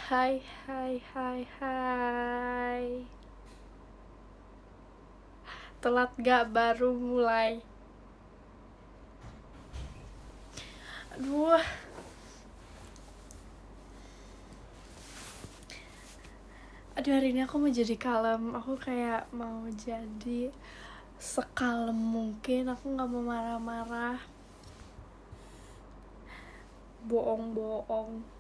Hai, hai, hai, hai. Telat gak baru mulai? Aduh, hari ini aku mau jadi kalem. Aku kayak mau jadi sekalem mungkin. Aku gak mau marah-marah, bohong-bohong.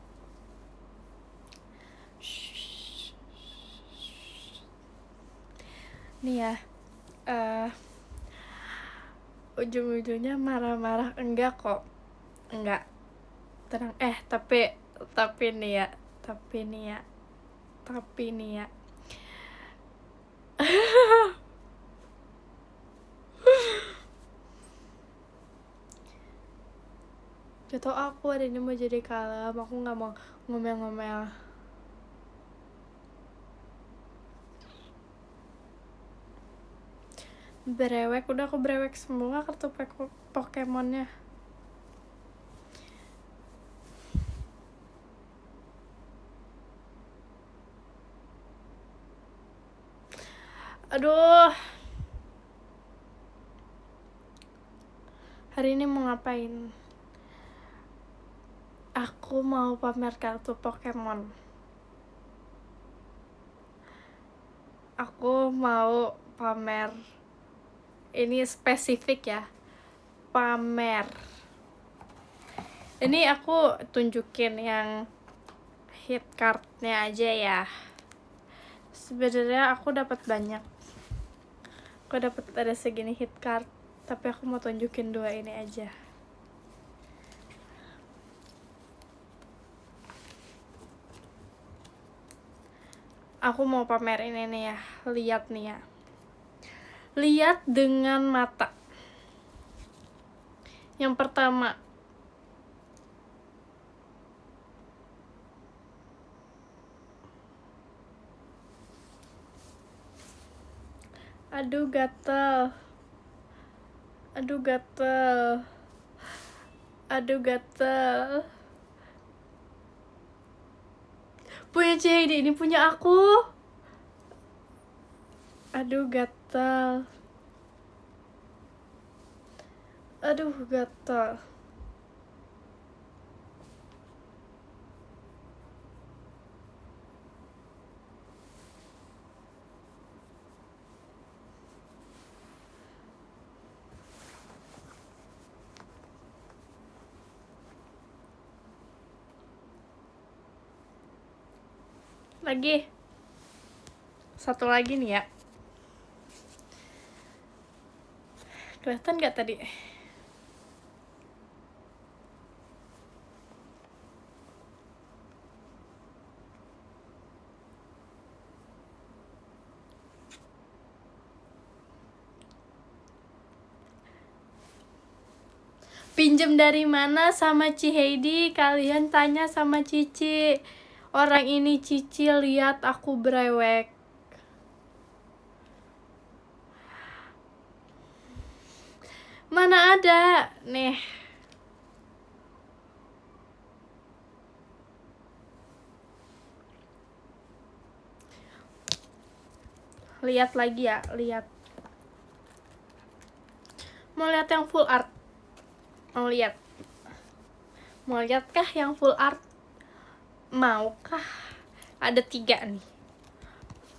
Nih ya, eh ujung-ujungnya marah-marah enggak kok. Enggak, tenang. Tapi nih ya, tapi nih ya. Gak tau, aku hari ini mau jadi kalem. Aku gak mau ngomel-ngomel. Brewek, udah aku brewek semua kartu Pokemonnya. Aduh, hari ini mau ngapain? Aku mau pamer kartu Pokemon. Aku mau pamer. Ini spesifik ya, pamer. Ini aku tunjukin yang hit cardnya aja ya. Sebenarnya aku dapat banyak. Aku dapat ada segini hit card, tapi aku mau tunjukin 2 ini aja. Aku mau pamer ini nih ya. Lihat nih ya. Lihat dengan mata. Yang pertama, aduh gatel, aduh gatel, aduh gatel. Punya Cihedi, ini punya aku. Aduh gatel, aduh gatel. Lagi satu lagi nih ya. Kelihatan gak tadi? Pinjem dari mana sama Cihedi? Kalian tanya sama Cici. Orang ini Cici lihat aku brewek. Mana ada? Nih. Lihat lagi ya, lihat. Mau lihat yang full art? Mau lihat? Mau lihat kah yang full art? Maukah? Ada 3 nih.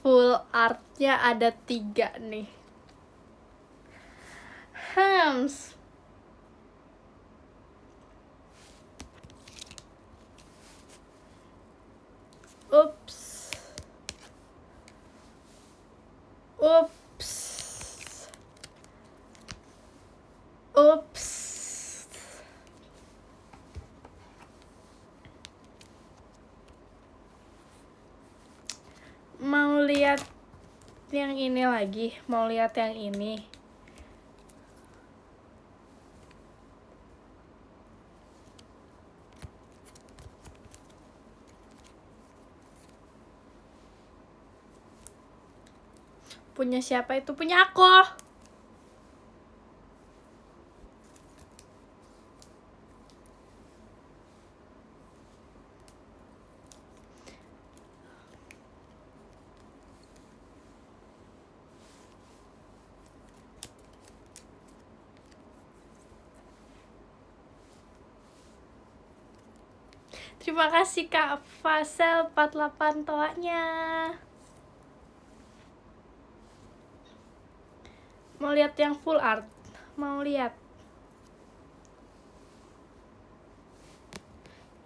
Full artnya ada 3 nih. Hams. Ups. Ups. Ups. Mau lihat yang ini lagi? Mau lihat yang ini? Punya siapa itu? Punya aku. Terima kasih Kak Fasel 48 toanya. Mau lihat yang full art? Mau lihat?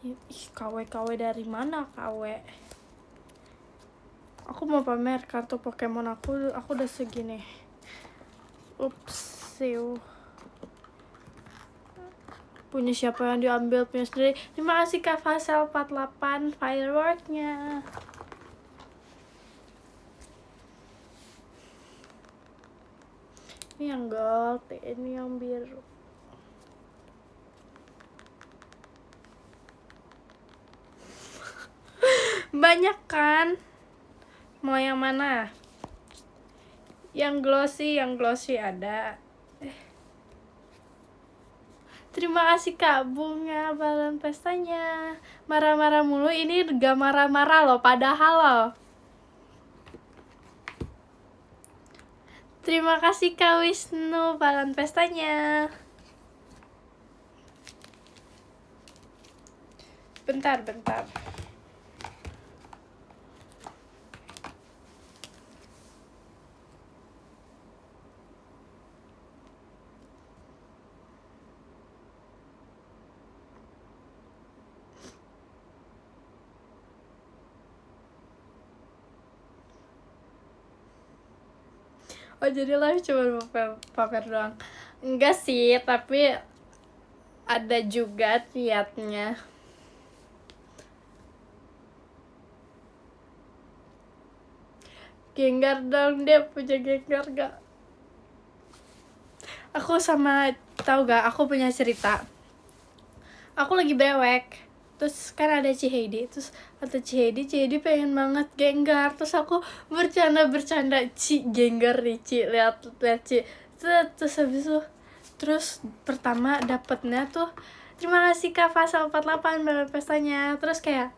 Ih, KW dari mana KW? Aku mau pamer kartu Pokemon aku udah segini. Ups, punya siapa yang diambil, punya sendiri. Terima kasih Kak Fasel 48 fireworknya. Ini yang gold, ini yang biru. Banyak kan? Mau yang mana? Yang glossy ada. Terima kasih Kak Bunga balon pestanya. Marah-marah mulu, ini gak marah-marah loh, padahal loh. Terima kasih Kak Wisnu balon pestanya. Bentar. Oh jadi live cuma pamer doang? Enggak sih, tapi ada juga niatnya. Gengar dong, dia punya Gengar gak? Aku tahu gak, aku punya cerita. Aku lagi brewek, terus kan ada Ciheidi, terus kata Ciheidi pengen banget Gengar, terus aku bercanda Ci Gengar nih Ci, lihat Ci, terus habis itu terus pertama dapetnya tuh terima kasih Kak Fasal 48 balon pestanya, terus kayak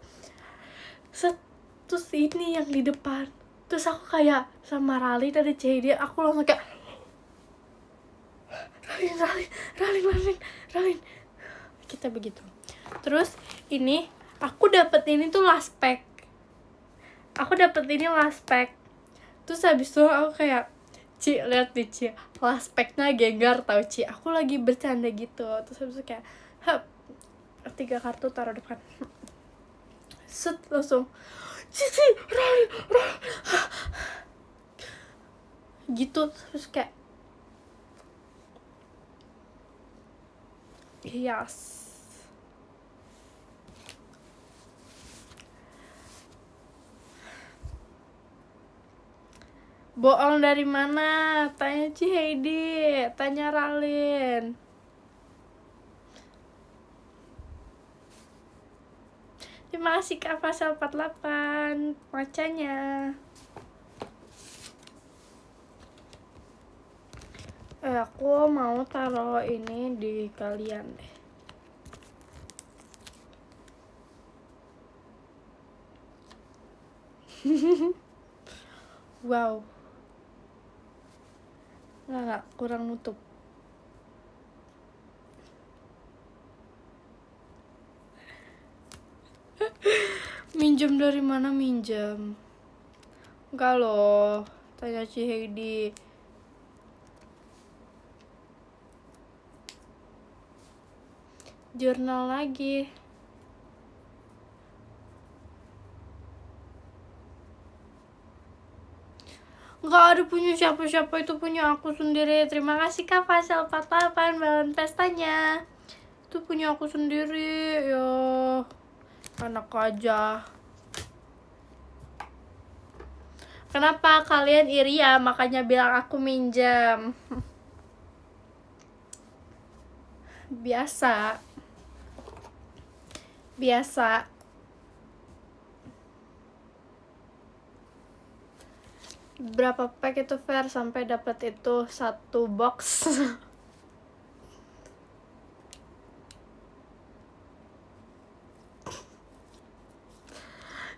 terus ini yang di depan, terus aku kayak sama Rali dari Ciheidi, aku langsung kayak Ralin kita begitu. Terus ini aku dapet ini tuh last pack. Terus habis itu aku kayak Ci, lihat nih Ci, last packnya Gengar tau Ci. Aku lagi bercanda gitu. Terus habis itu kayak 3 kartu taruh depan. Set langsung Cici, Ralin gitu. Terus kayak yes. Bohong dari mana? Tanya Ciheidi, tanya Ralin. Terima kasih Kak Fasal 48 macanya. Aku mau taruh ini di kalian deh. Wow. Nggak, kurang nutup. Minjem dari mana minjem? Enggak loh, tanya Ciheidi. Jurnal lagi. Enggak ada punya siapa-siapa, itu punya aku sendiri. Terima kasih Kak Fasal 48 balon pestanya. Itu punya aku sendiri ya. Anak aja. Kenapa kalian iri ya? Makanya bilang aku minjem. Biasa. Berapa pack itu fair sampai dapat itu 1 box?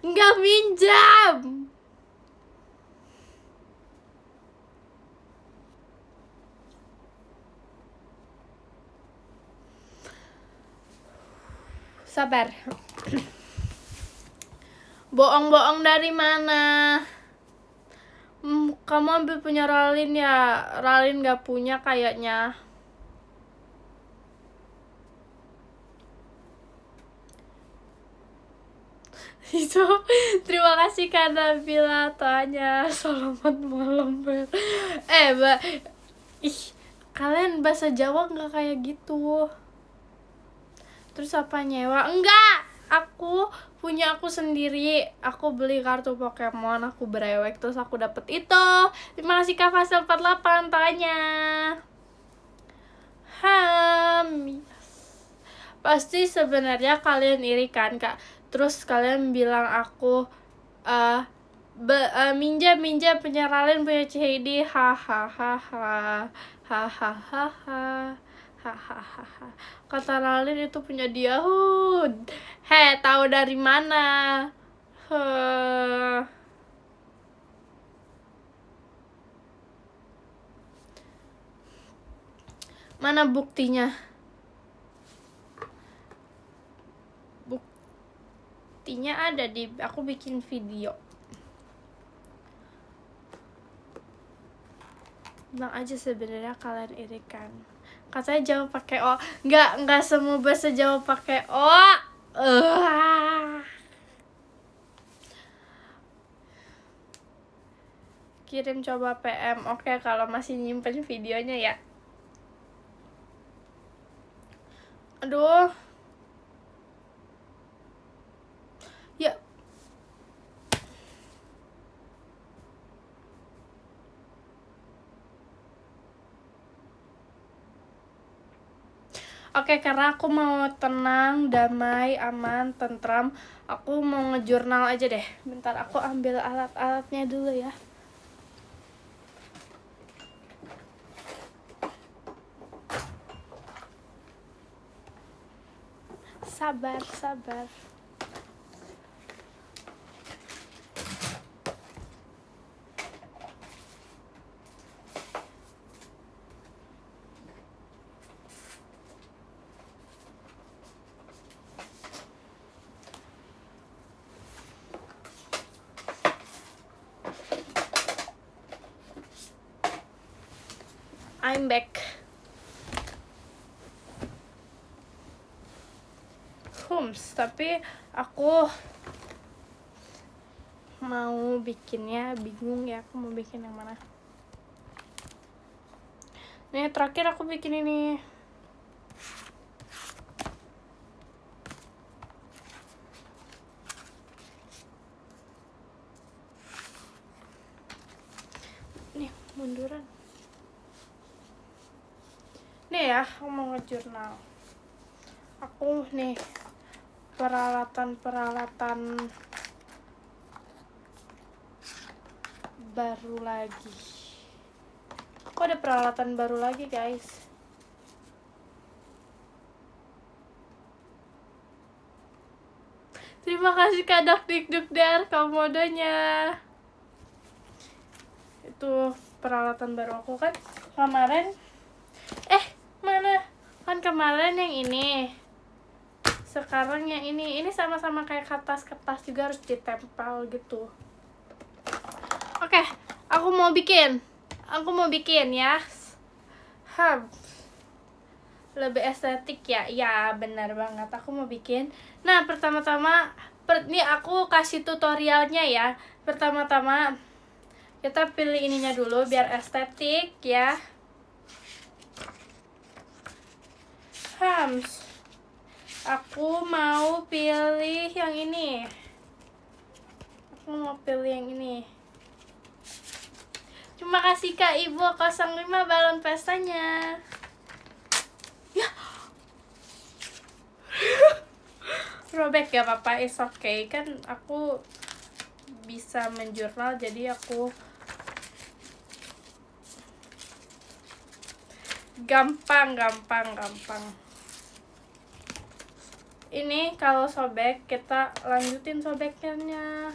Nggak minjam. Sabar. Bohong-bohong dari mana? Kamu ambil punya Ralin ya? Ralin gak punya kayaknya. Itu terima kasih karena bila tanya. Selamat malam Bel. Ih, kalian bahasa Jawa nggak kayak gitu. Terus apa nyewa? Enggak, aku punya aku sendiri. Aku beli kartu Pokemon, aku berewek terus aku dapet itu. Terima kasih Kak Fasel 48 tanya. Pasti sebenarnya kalian iri kan Kak. Terus kalian bilang aku minja punya Ralin punya CID, hahaha, hahaha, hahaha. Kata Ralin itu punya dia. Tahu dari mana? Mana buktinya? Buktinya ada di aku bikin video. Bilang aja sebenarnya kalian iri kan. Katanya Jawa pakai O. Enggak semua bahasa Jawa pakai O. Kirim coba PM. Oke, kalau masih nyimpen videonya ya. Aduh. Ya. Oke, karena aku mau tenang, damai, aman, tentram, aku mau ngejurnal aja deh. Bentar, aku ambil alat-alatnya dulu ya. Sabar. I'm back. Tapi aku mau bikinnya bingung ya, aku mau bikin yang mana. Nih, terakhir aku bikin ini. Nih, munduran. Nih ya, aku mau ngejurnal. Aku nih peralatan baru lagi. Kok ada peralatan baru lagi, guys? Terima kasih Kak Dakdikdukdar komodenya. Itu peralatan baru aku kan kemarin. Mana? Kan kemarin yang ini. Sekarang yang ini sama-sama kayak kertas juga harus ditempel gitu. Oke, aku mau bikin ya. Lebih estetik ya. Ya, benar banget. Aku mau bikin. Nah, pertama-tama ini aku kasih tutorialnya ya. Pertama-tama kita pilih ininya dulu biar estetik ya. Aku mau pilih yang ini. Terima kasih Kak Ibu 05 balon pestanya. Ya. Robek ya Papa, is okay. Kan aku bisa menjurnal jadi aku gampang. Ini kalau sobek kita lanjutin sobekannya.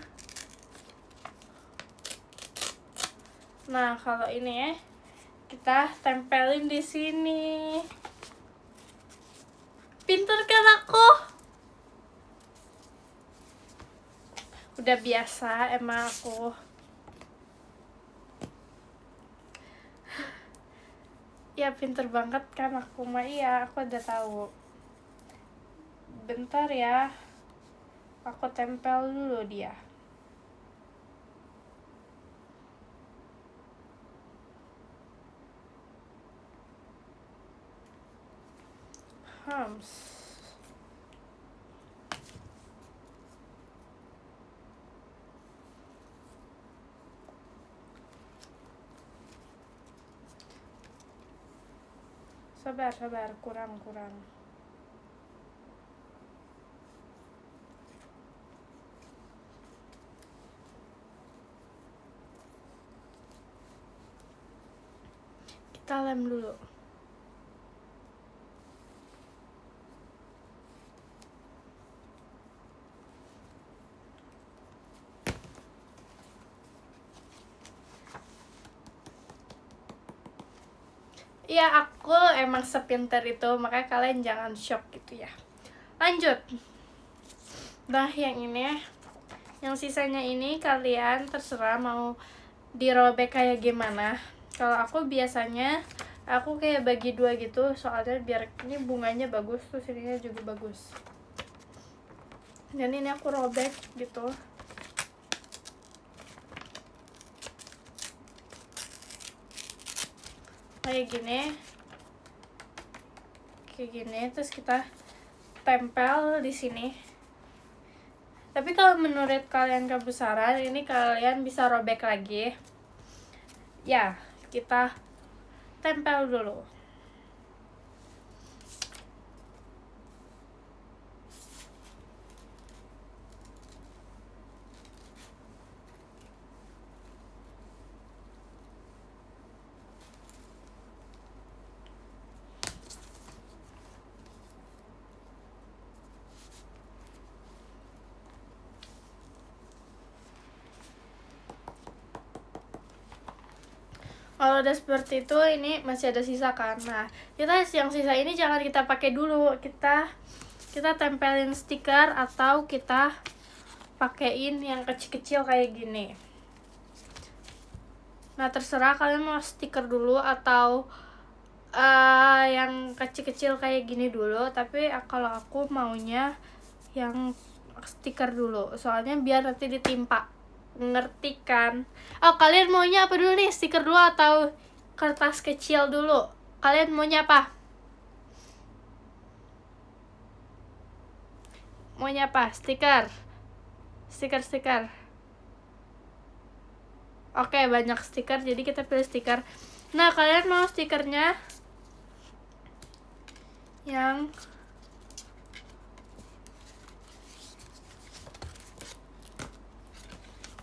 Nah, kalau ini kita tempelin di sini. Pinter kan aku? Udah biasa emang aku. Ya pinter banget kan aku mah. Iya, aku udah tahu. Bentar ya, aku tempel dulu dia. Hams. Sabar, kurang. Kita lem dulu. Ya aku emang sepinter itu, makanya kalian jangan shock gitu ya. Lanjut. Nah yang ini, yang sisanya ini kalian terserah mau dirobek kayak gimana. Kalau aku biasanya aku kayak bagi dua gitu, soalnya biar ini bunganya bagus, terus ininya juga bagus. Dan ini aku robek gitu. Kayak gini, terus kita tempel di sini. Tapi kalau menurut kalian kebesaran, ini kalian bisa robek lagi. Ya, kita tempel dulu. Kalau udah seperti itu, ini masih ada sisa kan. Nah, kita yang sisa ini jangan kita pakai dulu. Kita tempelin stiker atau kita pakein yang kecil-kecil kayak gini. Nah, terserah kalian mau stiker dulu atau yang kecil-kecil kayak gini dulu. Tapi kalau aku maunya yang stiker dulu, soalnya biar nanti ditimpa. Ngerti kan? Oh, kalian maunya apa dulu nih? Stiker dulu atau kertas kecil dulu? Kalian maunya apa? Maunya apa? Stiker. Oke, banyak stiker, jadi kita pilih stiker. Nah, kalian mau stikernya yang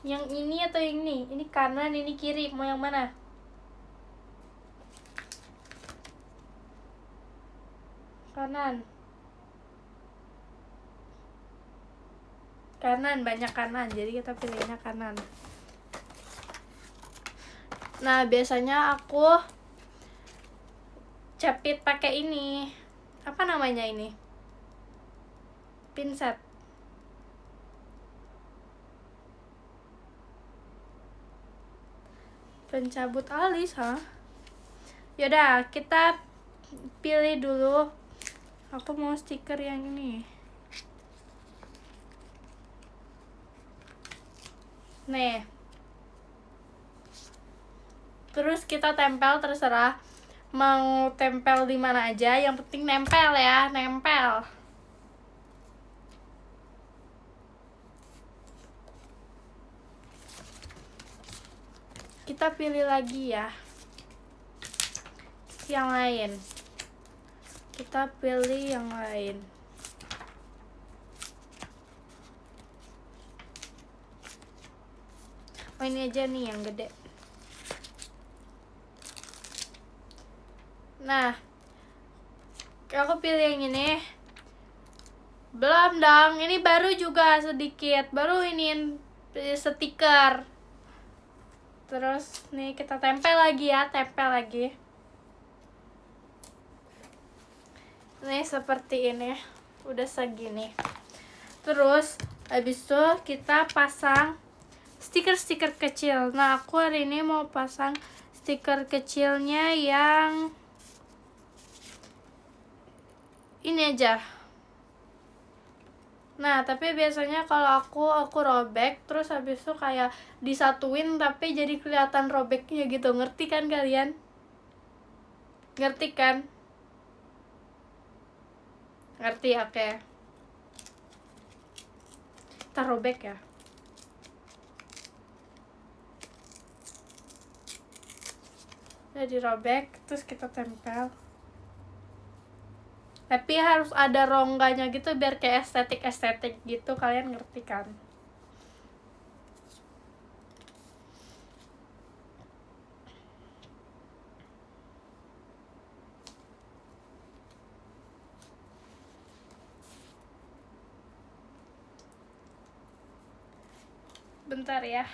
ini atau yang ini? Ini kanan, ini kiri. Mau yang mana? Kanan, banyak kanan. Jadi kita pilihnya kanan. Nah, biasanya aku capit pakai ini. Apa namanya ini? Pinset. Pencabut alis, Yaudah, kita pilih dulu. Aku mau stiker yang ini. Nih. Terus kita tempel, terserah mau tempel di mana aja, yang penting nempel ya, nempel. Kita pilih lagi ya yang lain. Kita pilih yang lain. Oh, ini aja nih yang gede. Nah, aku pilih yang ini. Belum dong, ini baru juga sedikit. Baru ini stiker. Terus nih kita tempel lagi ya, Nih seperti ini, udah segini. Terus Habis itu kita pasang stiker-stiker kecil. Nah, aku hari ini mau pasang stiker kecilnya yang ini aja. Nah, tapi biasanya kalau aku robek, terus habis itu kayak disatuin tapi jadi kelihatan robeknya gitu. Ngerti kan kalian? Ngerti kan? Ngerti, oke. Kita robek ya. Udah dirobek, terus kita tempel. Tapi harus ada rongganya gitu biar kayak estetik gitu, kalian ngerti kan? Bentar ya.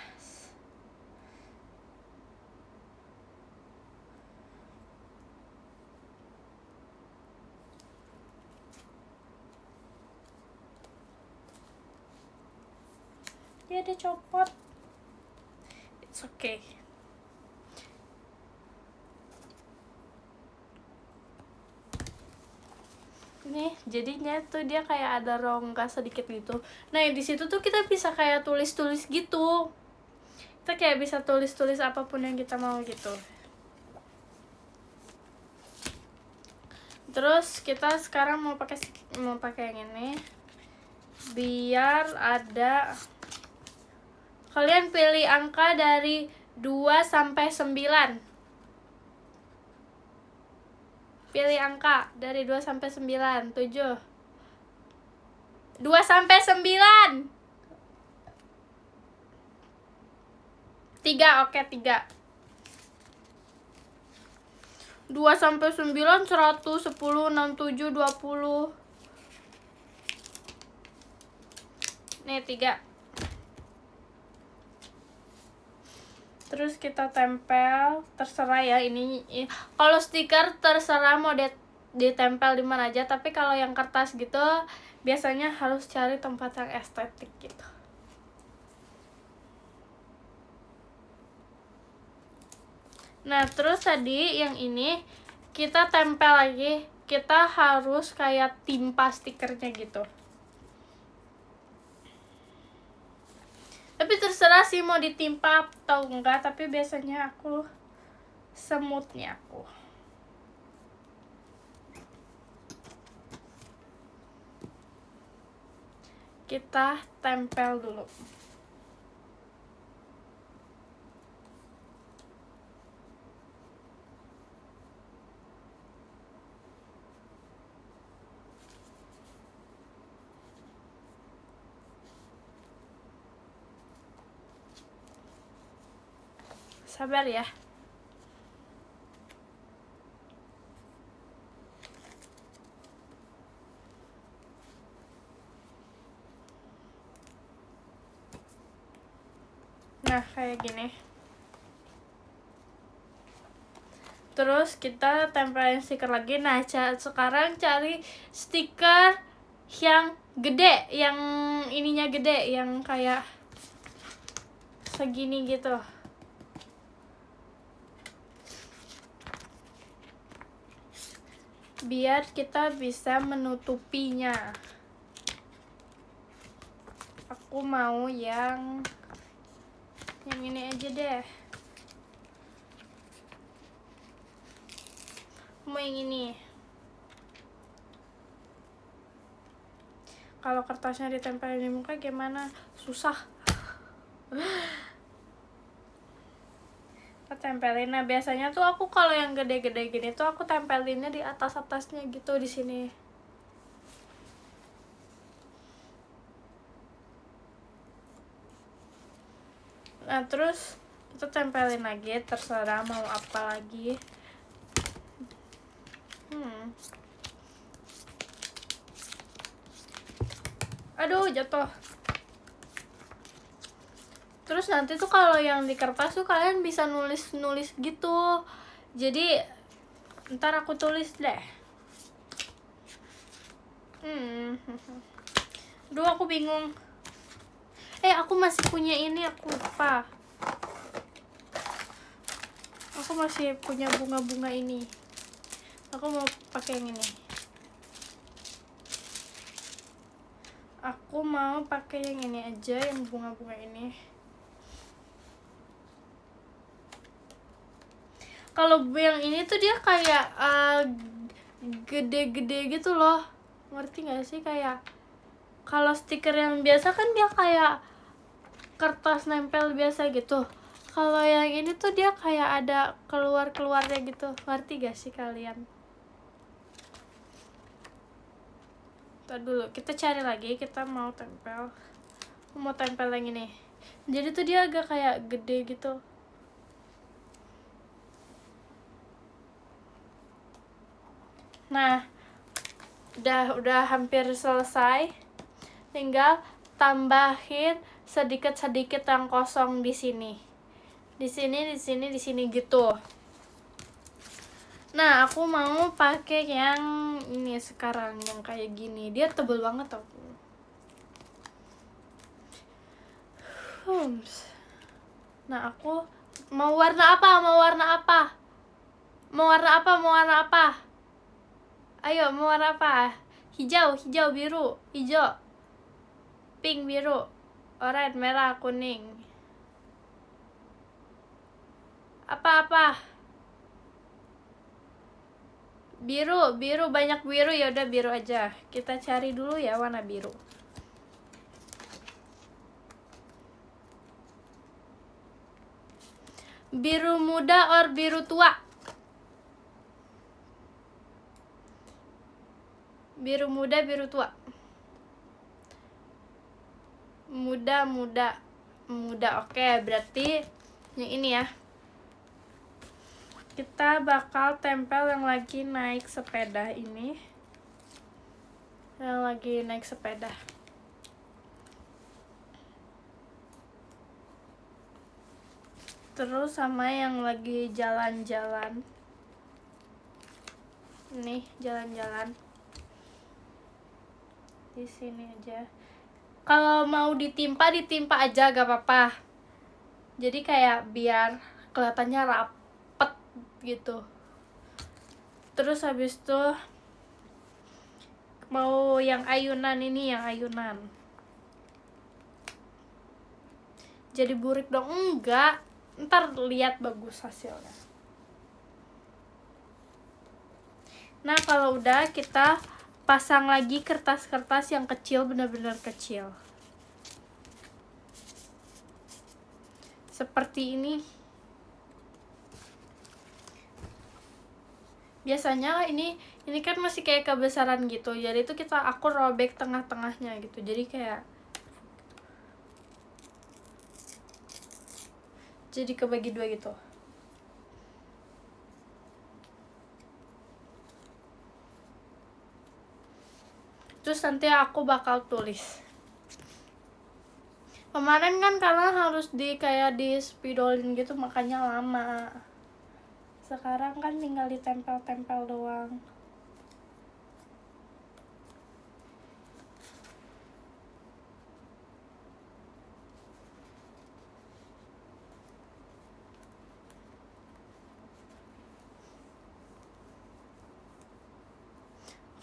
Ya, dia copot. It's okay. Nih, jadinya tuh dia kayak ada rongga sedikit gitu. Nah, di situ tuh kita bisa kayak tulis-tulis gitu. Kita kayak bisa tulis-tulis apapun yang kita mau gitu. Terus kita sekarang mau pakai yang ini. Biar ada, kalian pilih angka dari 2 sampai 9. Pilih angka dari 2 sampai 9. 7. 2 sampai 9. 3, oke, 3. 2 sampai 9, 100, 10, 67, 20. Nih, 3. Terus kita tempel, terserah ya ini. Kalau stiker terserah mau ditempel di mana aja, tapi kalau yang kertas gitu biasanya harus cari tempat yang estetik gitu. Nah, terus tadi yang ini kita tempel lagi, kita harus kayak timpa stikernya gitu. Tapi terserah sih mau ditimpa atau enggak, tapi biasanya aku semutnya aku. Kita tempel dulu. Sabar ya. Nah, kayak gini. Terus kita tempelin stiker lagi. Nah, sekarang cari stiker yang gede, yang ininya gede, yang kayak segini gitu. Biar kita bisa menutupinya. Aku mau yang ini aja deh. Mau yang ini. Kalau kertasnya ditempelin di muka gimana? Susah. Kita tempelin. Nah, biasanya tuh aku kalau yang gede-gede gini tuh aku tempelinnya di atas-atasnya gitu, di sini. Nah, terus kita tempelin lagi, terserah mau apa lagi. Aduh, jatuh. Terus nanti tuh kalau yang di kertas tuh kalian bisa nulis-nulis gitu. Jadi ntar aku tulis deh. Aduh, aku bingung. Aku masih punya ini, aku lupa. Aku masih punya bunga-bunga ini. Aku mau pakai yang ini. Aku mau pakai yang ini aja, yang bunga-bunga ini. Kalau yang ini tuh dia kayak gede-gede gitu loh. Ngerti gak sih? Kayak kalau stiker yang biasa kan dia kayak kertas nempel biasa gitu. Kalau yang ini tuh dia kayak ada keluar-keluarnya gitu. Ngerti gak sih kalian? Ntar dulu, kita cari lagi. Kita mau tempel. Aku mau tempel yang ini. Jadi tuh dia agak kayak gede gitu. Nah, udah hampir selesai. Tinggal tambahin sedikit-sedikit yang kosong di sini. Di sini gitu. Nah, aku mau pakai yang ini sekarang, yang kayak gini. Dia tebel banget tau. Nah, aku mau warna apa? Mau warna apa? Ayo, mau warna apa? Hijau, biru, hijau, pink, biru, oranye, merah, kuning. Apa? Biru, banyak biru, ya udah biru aja. Kita cari dulu ya warna biru. Biru muda or biru tua? Biru muda, biru tua. Muda. Oke, berarti yang ini ya. Kita bakal tempel yang lagi naik sepeda ini. Yang lagi naik sepeda. Terus sama yang lagi jalan-jalan. Nih, jalan-jalan. Di sini aja. Kalau mau ditimpa aja, gak apa-apa. Jadi kayak biar kelihatannya rapet gitu. Terus habis itu mau yang ayunan ini, yang ayunan. Jadi burik dong? Enggak. Ntar lihat bagus hasilnya. Nah, kalau udah kita pasang lagi kertas-kertas yang kecil, benar-benar kecil. Seperti ini. Biasanya ini kan masih kayak kebesaran gitu. Jadi itu aku robek tengah-tengahnya gitu. Jadi kayak jadi kebagi dua gitu. Terus nanti aku bakal tulis. Kemarin kan karena harus kayak di spidolin gitu, makanya lama. Sekarang kan tinggal ditempel-tempel doang.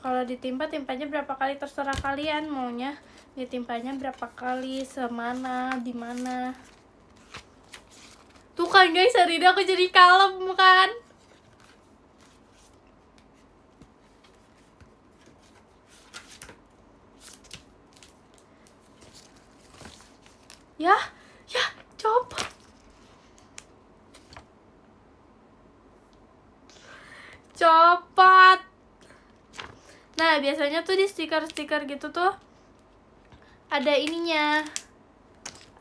Kalau timpanya berapa kali terserah kalian, maunya ditimpanya berapa kali, semana, di mana. Tuh kan guys, hari ini aku jadi kalem kan. Ya, coba. Cepat. Nah, biasanya tuh di stiker-stiker gitu tuh ada ininya.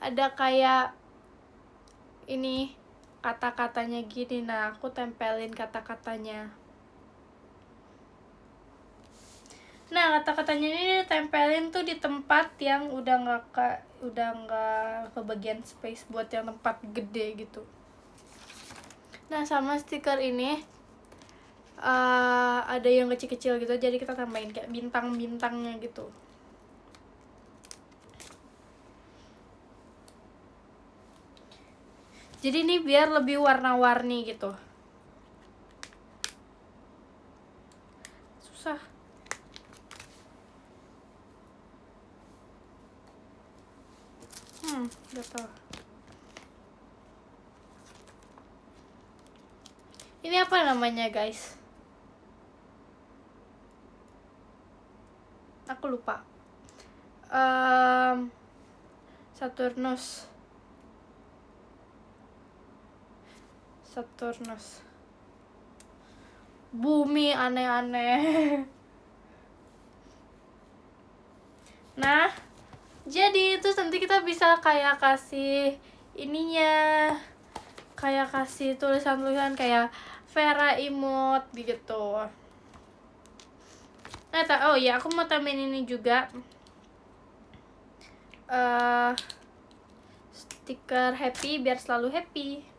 Ada kayak ini kata-katanya gini. Nah, aku tempelin kata-katanya. Nah, kata-katanya ini ditempelin tuh di tempat yang udah nggak kebagian space buat yang tempat gede gitu. Nah, sama stiker ini ada yang kecil-kecil gitu, jadi kita tambahin kayak bintang-bintangnya gitu. Jadi ini biar lebih warna-warni gitu. Susah. Gatal. Ini apa namanya, guys? Aku lupa. Saturnus. Bumi aneh-aneh. Nah, jadi itu nanti kita bisa kayak kasih ininya, kayak kasih tulisan-tulisan kayak Vera Imut gitu. Oh ya, aku mau tambahin ini juga. Stiker happy biar selalu happy.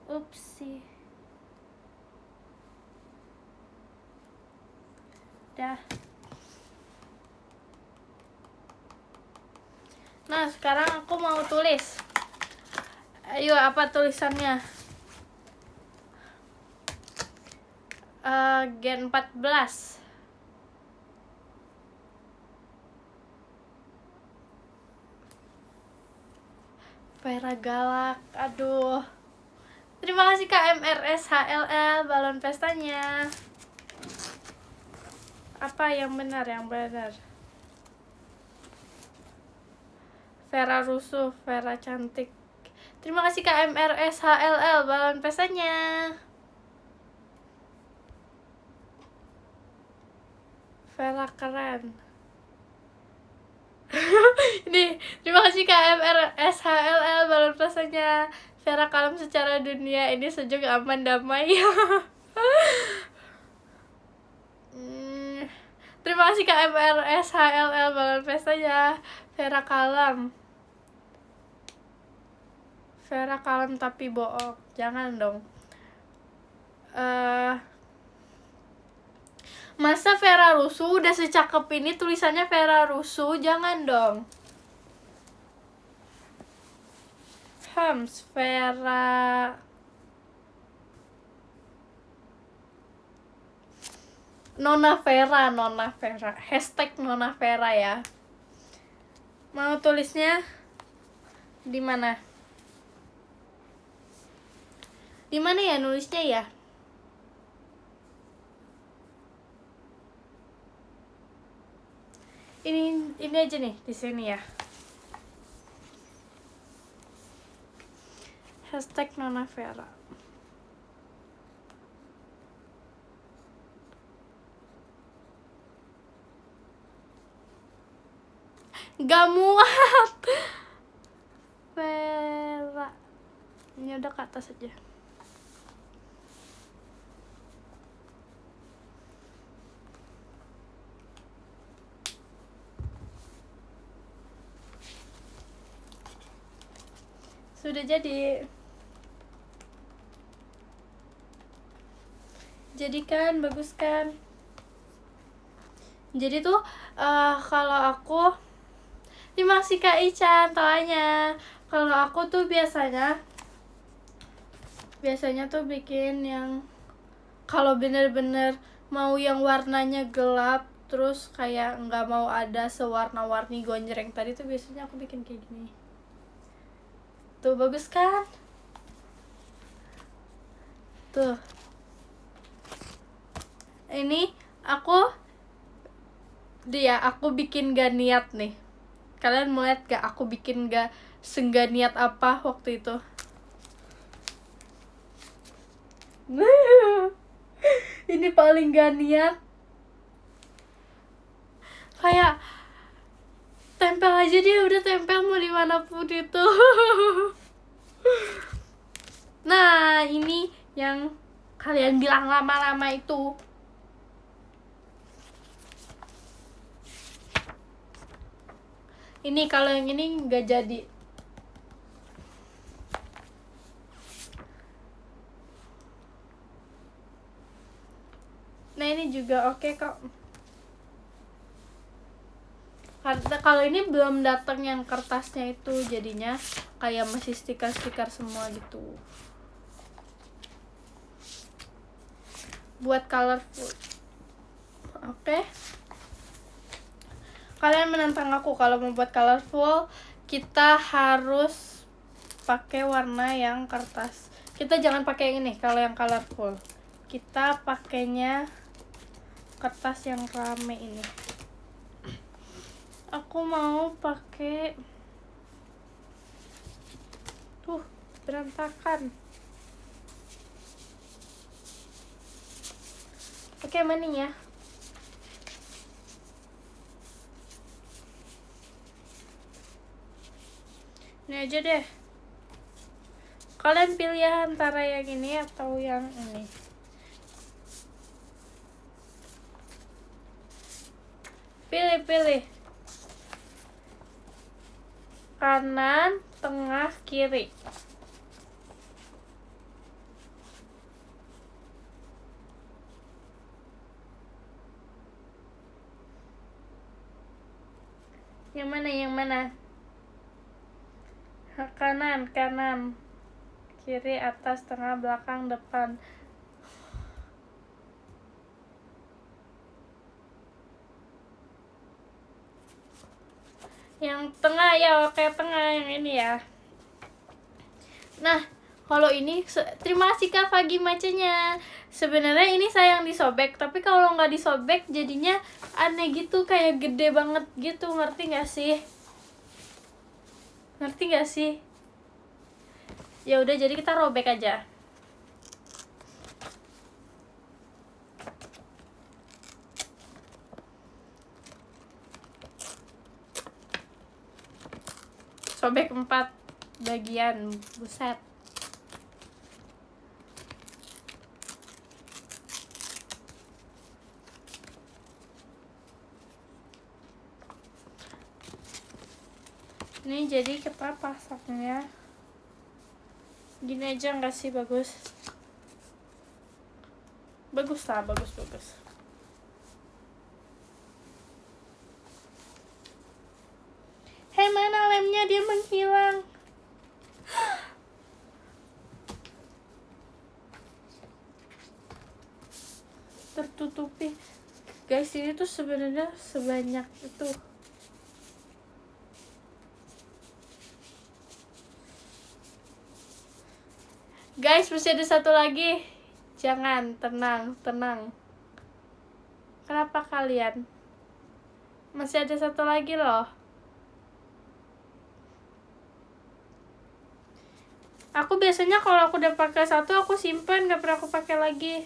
Upsi. Dah. Nah, sekarang aku mau tulis. Ayo, apa tulisannya? Gen 14. Vera Galak. Aduh. Terima kasih KMRS HLL balon pestanya. Apa yang benar? Vera rusuh, Vera cantik. Terima kasih KMRS HLL balon pestanya. Vera keren. Ini terima kasih KMRS HLL balon pestanya. Vera kalem secara dunia, ini sejuk, aman, damai. Terima kasih KMRS HLL balon pestanya. Vera kalem. Vera kalem tapi bohong. Jangan dong. Masa Vera rusuh udah secakep ini tulisannya Vera rusuh? Jangan dong. Vera. Nona Vera. Hashtag Nona Vera ya. Mau tulisnya di mana? Di mana ya nulisnya ya? Ini aja nih di sini ya. Hashtag Nona Vera. Gak muat. Vera. Ini udah ke atas aja. Sudah jadi. Jadi kan, bagus kan? Jadi tuh kalau aku, terima kasih Kak Ican tanya. Kalau aku tuh biasanya tuh bikin yang kalau bener-bener mau yang warnanya gelap, terus kayak nggak mau ada sewarna-warni gonjreng tadi tuh biasanya aku bikin kayak gini. Tuh bagus kan? Tuh. Ini aku bikin gak niat nih. Kalian mau lihat gak aku bikin gak senggak niat apa waktu itu? Ini paling gak niat. Kayak tempel aja dia udah tempel mau dimanapun itu. Nah ini yang kalian bilang lama-lama itu. Ini kalau yang ini nggak jadi. ini juga oke kok. Karena kalau ini belum datang yang kertasnya itu, jadinya kayak masih stiker-stiker semua gitu. Buat colorful. Oke. Kalian menantang aku kalau mau buat colorful, kita harus pakai warna yang kertas. Kita jangan pakai yang ini kalau yang colorful. Kita pakainya kertas yang rame ini. Aku mau pakai berantakan. Oke, mana ya? Ini aja deh. Kalian pilih ya antara yang ini atau yang ini. Pilih. Kanan, tengah, kiri. Yang mana? Kanan. Kiri, atas, tengah, belakang, depan. Yang tengah ya, oke, tengah yang ini ya. Nah, kalau ini terima kasih Kak Fagi macanya. Sebenarnya ini sayang disobek, tapi kalau nggak disobek jadinya aneh gitu, kayak gede banget gitu, ngerti nggak sih? Ya udah, jadi kita robek aja. Sobek 4 bagian, buset. Ini jadi kita pasangnya gini aja nggak sih? Bagus lah, bagus. Hei, mana lemnya? Dia menghilang. Tertutupi. Guys, ini tuh sebenarnya sebanyak itu. Guys, masih ada satu lagi. Jangan, tenang. Kenapa kalian? Masih ada satu lagi loh. Aku biasanya kalau aku udah pakai satu, aku simpan, gak pernah aku pakai lagi.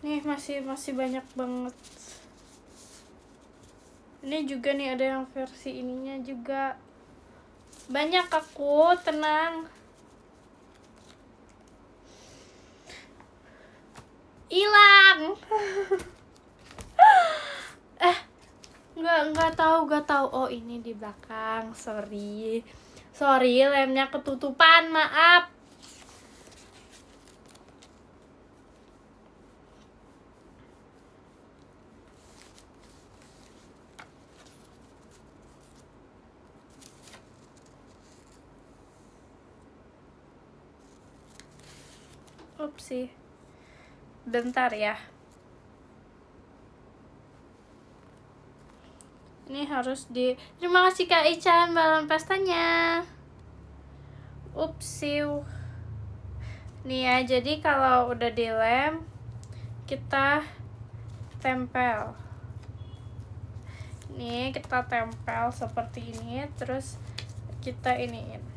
Nih, masih banyak banget. Ini juga nih, ada yang versi ininya juga. Banyak aku, tenang. Hilang. Nggak tahu. Oh, ini di belakang. Sorry, lemnya ketutupan, maaf. Upsi. Bentar ya. Ini harus di... Terima kasih Kak Ichan balon pestanya. Upsi. Nih ya, jadi kalau udah dilem, kita tempel. Nih, kita tempel seperti ini, terus kita iniin.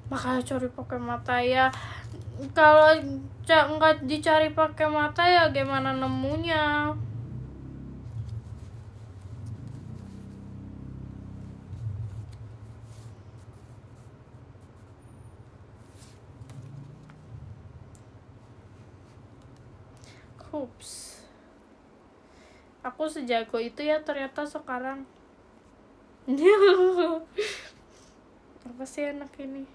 Makanya cari pakai mata ya. Kalau nggak dicari pakai mata ya gimana nemunya? Ups. Aku sejago itu ya ternyata sekarang. Apa sih anak ini?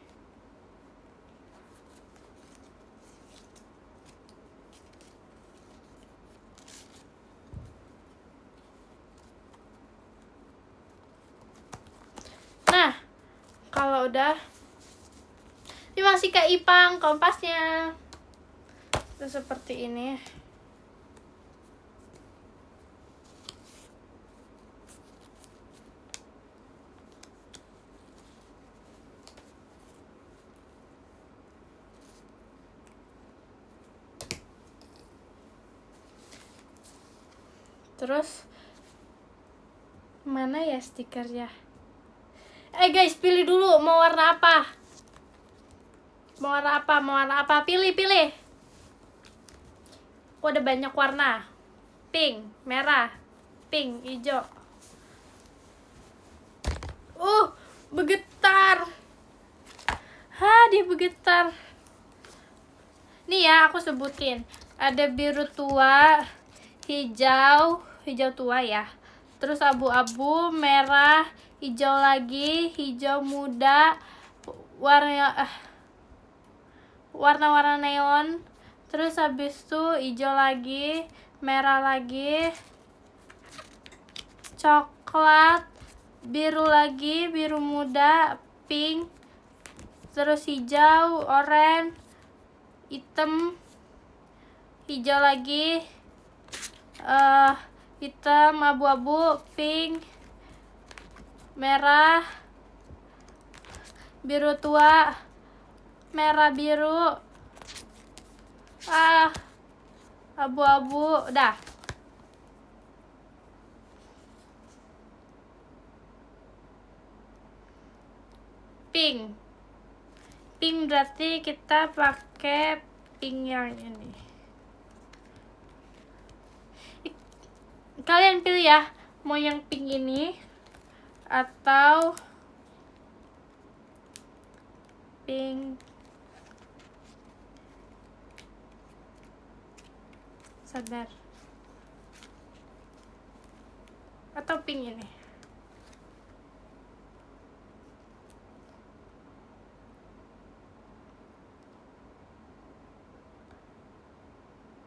Nah, kalau udah, terima kasih Kak Ipang kompasnya. Itu seperti ini. Terus mana ya stikernya? Guys, pilih dulu mau warna apa? Mau warna apa? Mau warna apa? Pilih. Aku ada banyak warna. Pink, merah, pink, hijau. Bergetar. Dia bergetar. Nih ya, aku sebutin. Ada biru tua, hijau tua ya. Terus abu-abu, merah, hijau lagi, hijau muda, warna-warna neon. Terus habis itu hijau lagi, merah lagi, coklat, biru lagi, biru muda, pink, terus hijau, oranye, hitam, hijau lagi, hitam, abu-abu, pink, merah, biru tua, merah biru, abu-abu, dah. Pink berarti kita pakai pink yang ini. Kalian pilih ya, mau yang pink ini atau pink sadar atau pink ini.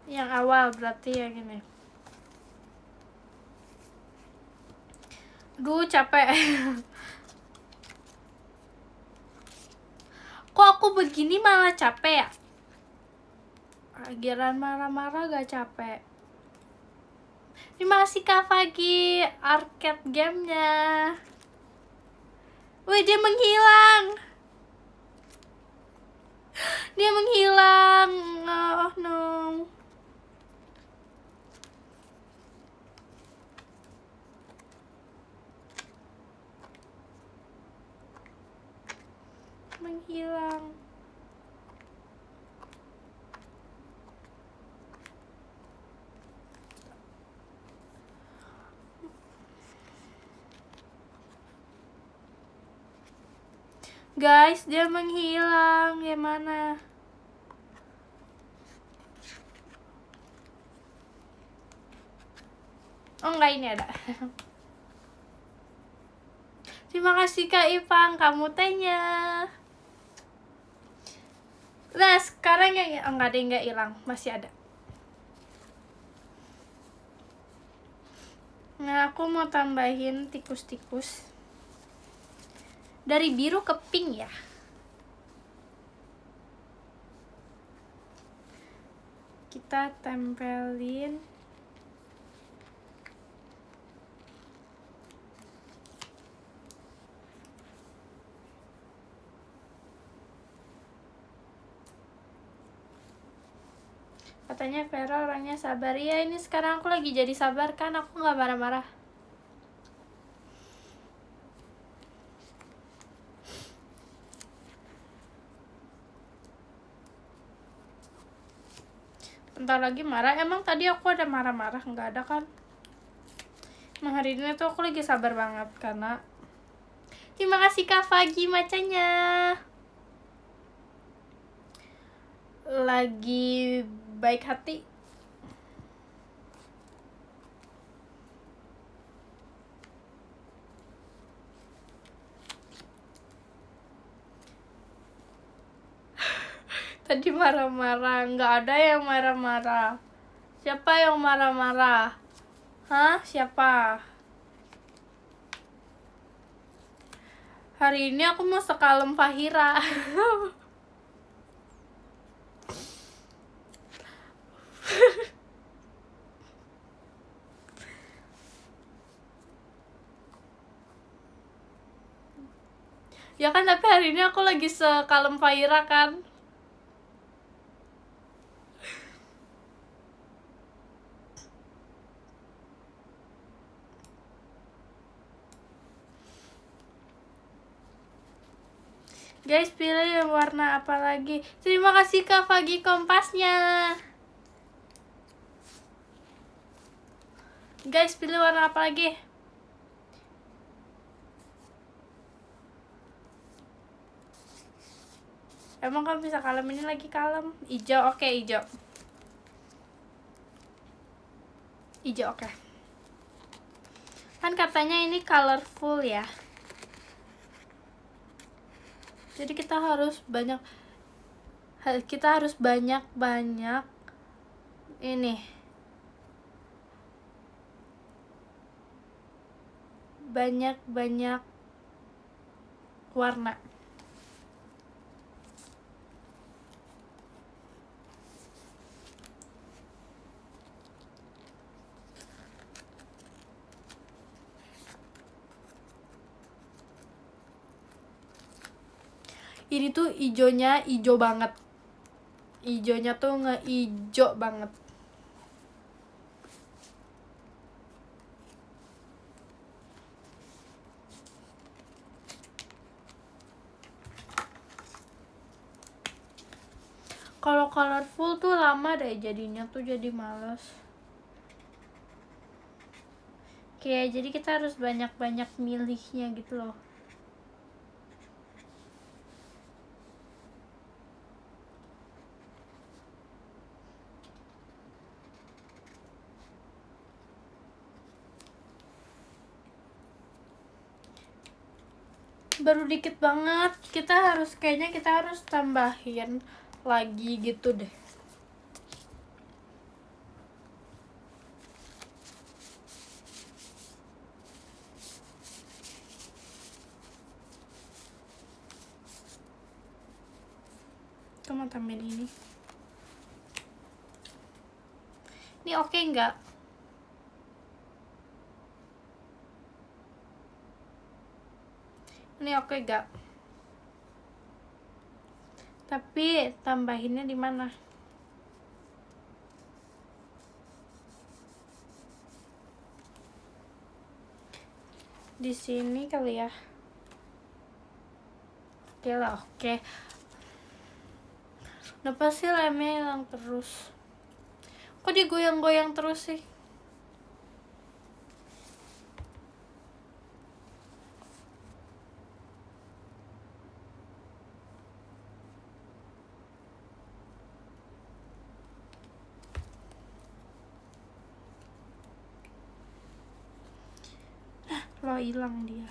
Yang awal berarti yang ini. Duh, capek. Kok aku begini malah capek ya? Giran marah-marah gak capek. Terima kasih Kak Fagi arcade gamenya. Wih, dia menghilang. Dia menghilang. Oh no. Menghilang. Guys, dia menghilang. Gimana? Oh enggak, ini ada. Terima kasih Kak Ipang, kamu tanya. Nah, sekarang yang enggak ada yang enggak hilang, masih ada. Nah, aku mau tambahin tikus-tikus. Dari biru ke pink ya. Kita tempelin. Katanya Vera orangnya sabar. Iya, ini sekarang aku lagi jadi sabar kan, aku nggak marah-marah. Bentar lagi marah. Emang tadi aku ada marah-marah? Nggak ada kan? Emang hari ini tuh aku lagi sabar banget karena terima kasih Kak Fagi macanya. Lagi baik hati. Tadi marah-marah. Nggak ada yang marah-marah. Siapa yang marah-marah? Hah? Siapa? Hari ini aku mau sekalem Fahira. Ya kan, tapi hari ini aku lagi sekalem Fahira kan. Guys, pilih yang warna apa lagi? Terima kasih Kak Fagi kompasnya. Guys, pilih warna apa lagi? Emang kan bisa kalem, ini lagi kalem. Hijau, oke, hijau. Hijau, oke. Kan katanya ini colorful ya. Jadi kita harus banyak ini. Banyak warna. Ini tuh ijonya ijo banget. Ijonya tuh ngeijo banget. Kalau colorful tuh lama deh jadinya, tuh jadi males. Kayak jadi kita harus banyak-banyak milihnya gitu loh. Baru dikit banget. Kayaknya kita harus tambahin lagi gitu deh. Kamu tambahin ini. Ini oke nggak? Ini oke nggak? Tapi tambahinnya di mana? Di sini kali ya. Oke lah, oke. Kenapa sih lemnya hilang terus? Kok digoyang-goyang terus sih? Lo hilang dia.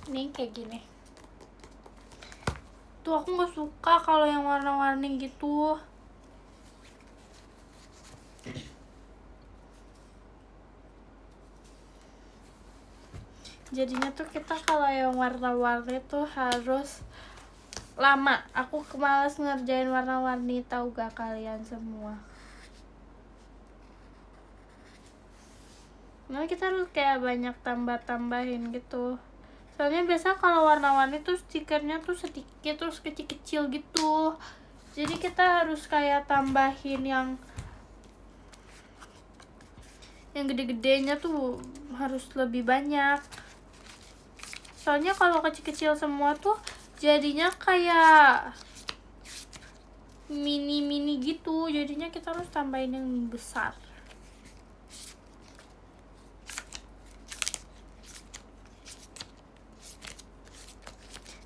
Nih kayak gini. Tuh aku nggak suka kalau yang warna-warni gitu. Jadinya tuh kita kalau yang warna-warni tuh harus lama. Aku kemalas ngerjain warna-warni, tahu gak kalian semua? Nah kita harus kayak banyak tambah-tambahin gitu. Soalnya biasa kalau warna-warni tuh stikernya tuh sedikit terus kecil-kecil gitu. Jadi kita harus kayak tambahin yang gede-gedenya tuh harus lebih banyak. Soalnya kalau kecil-kecil semua tuh jadinya kayak mini-mini gitu. Jadinya kita harus tambahin yang besar.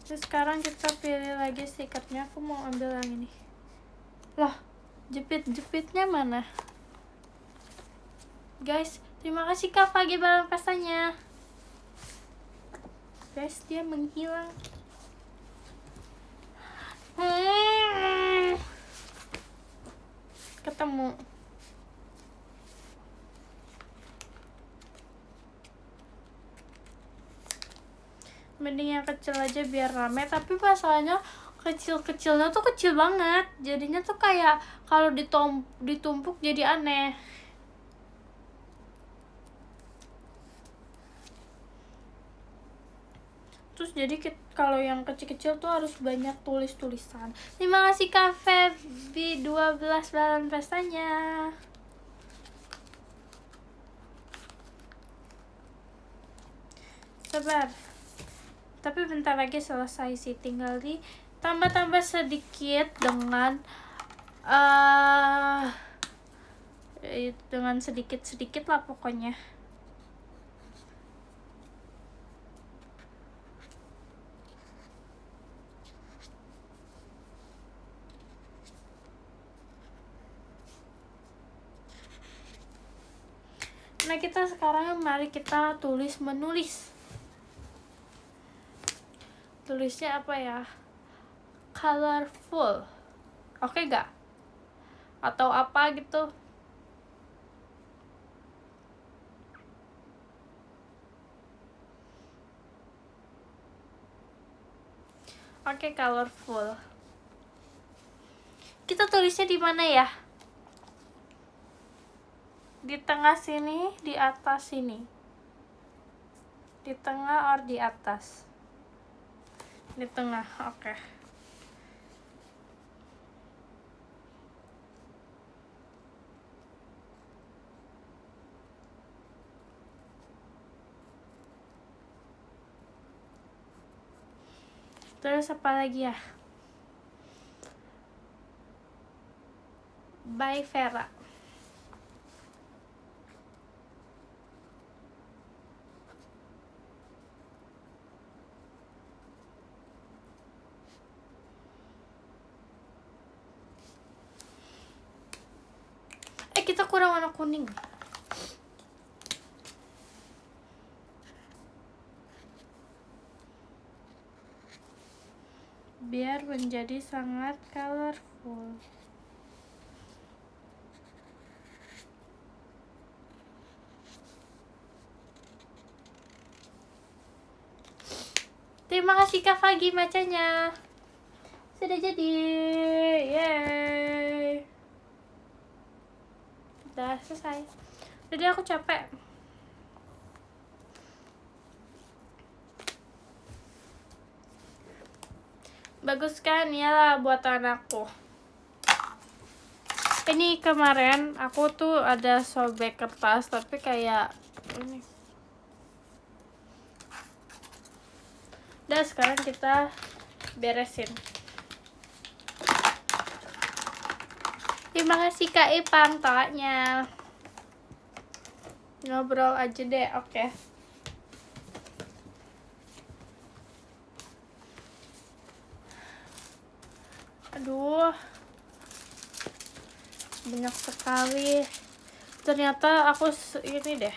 Terus sekarang kita pilih lagi stikernya. Aku mau ambil yang ini. Loh, jepit-jepitnya mana? Guys, terima kasih Kak Pagi Balon Pestanya. Guys, dia menghilang. Ketemu. Mending yang kecil aja biar rame, tapi masalahnya kecil-kecilnya tuh kecil banget. Jadinya tuh kayak kalau ditumpuk jadi aneh. Terus jadi kalau yang kecil-kecil tuh harus banyak tulis-tulisan. Terima kasih Kak Feby 12 balon pestanya. Sabar. Tapi bentar lagi selesai sih, tinggal di tambah-tambah sedikit dengan sedikit-sedikit lah pokoknya. Nah, kita sekarang mari kita menulis. Tulisnya apa ya? Colorful. Oke gak? Atau apa gitu? Oke, colorful. Kita tulisnya di mana ya? Di tengah sini, di atas sini. Di tengah or di atas? Di tengah, oke. Terus apa lagi ya? Bye Vera. Kita kurang warna kuning. Biar menjadi sangat colorful. Terima kasih Kak Fagi bacanya. Sudah jadi. Yeay. Udah selesai. Jadi aku capek. Bagus kan? Iyalah buat anakku. Ini kemarin aku tuh ada sobek kertas tapi kayak ini. Udah, sekarang kita beresin. Terima kasih Kak Ipang tolaknya. Ngobrol aja deh, oke. Aduh, banyak sekali. Ternyata aku ini deh.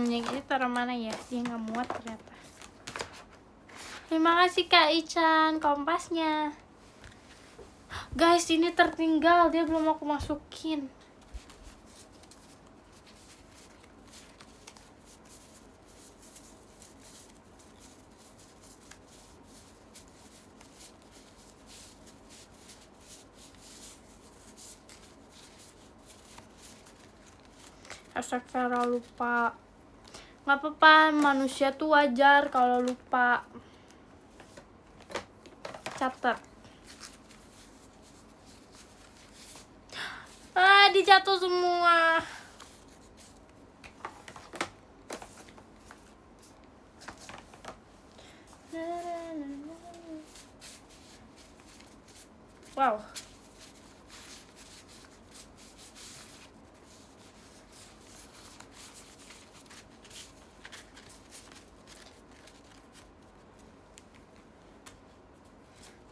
Yang ini taruh mana ya? Dia nggak muat ternyata. Terima kasih Kak Ichan kompasnya. Guys, ini tertinggal, dia belum aku masukin. Astagfirullah, lupa. Nggak apa-apa, manusia tuh wajar kalau lupa. Catat. Dijatuh semua. Wow.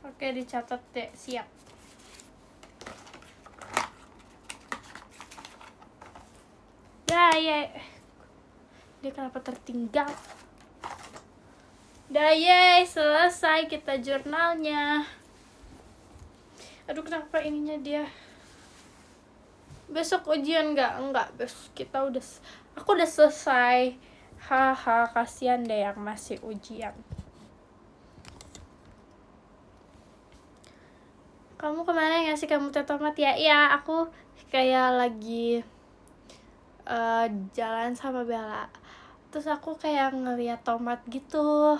Oke, dicatat deh, siap. Ya. Dia kenapa tertinggal? Yeay, selesai kita jurnalnya. Aduh, kenapa ininya dia? Besok ujian enggak, besok aku udah selesai. Haha, kasihan deh yang masih ujian. Kamu kemana ngasih kamu teh tomat ya? Iya, aku kayak lagi jalan sama Bella. Terus aku kayak ngeliat tomat gitu.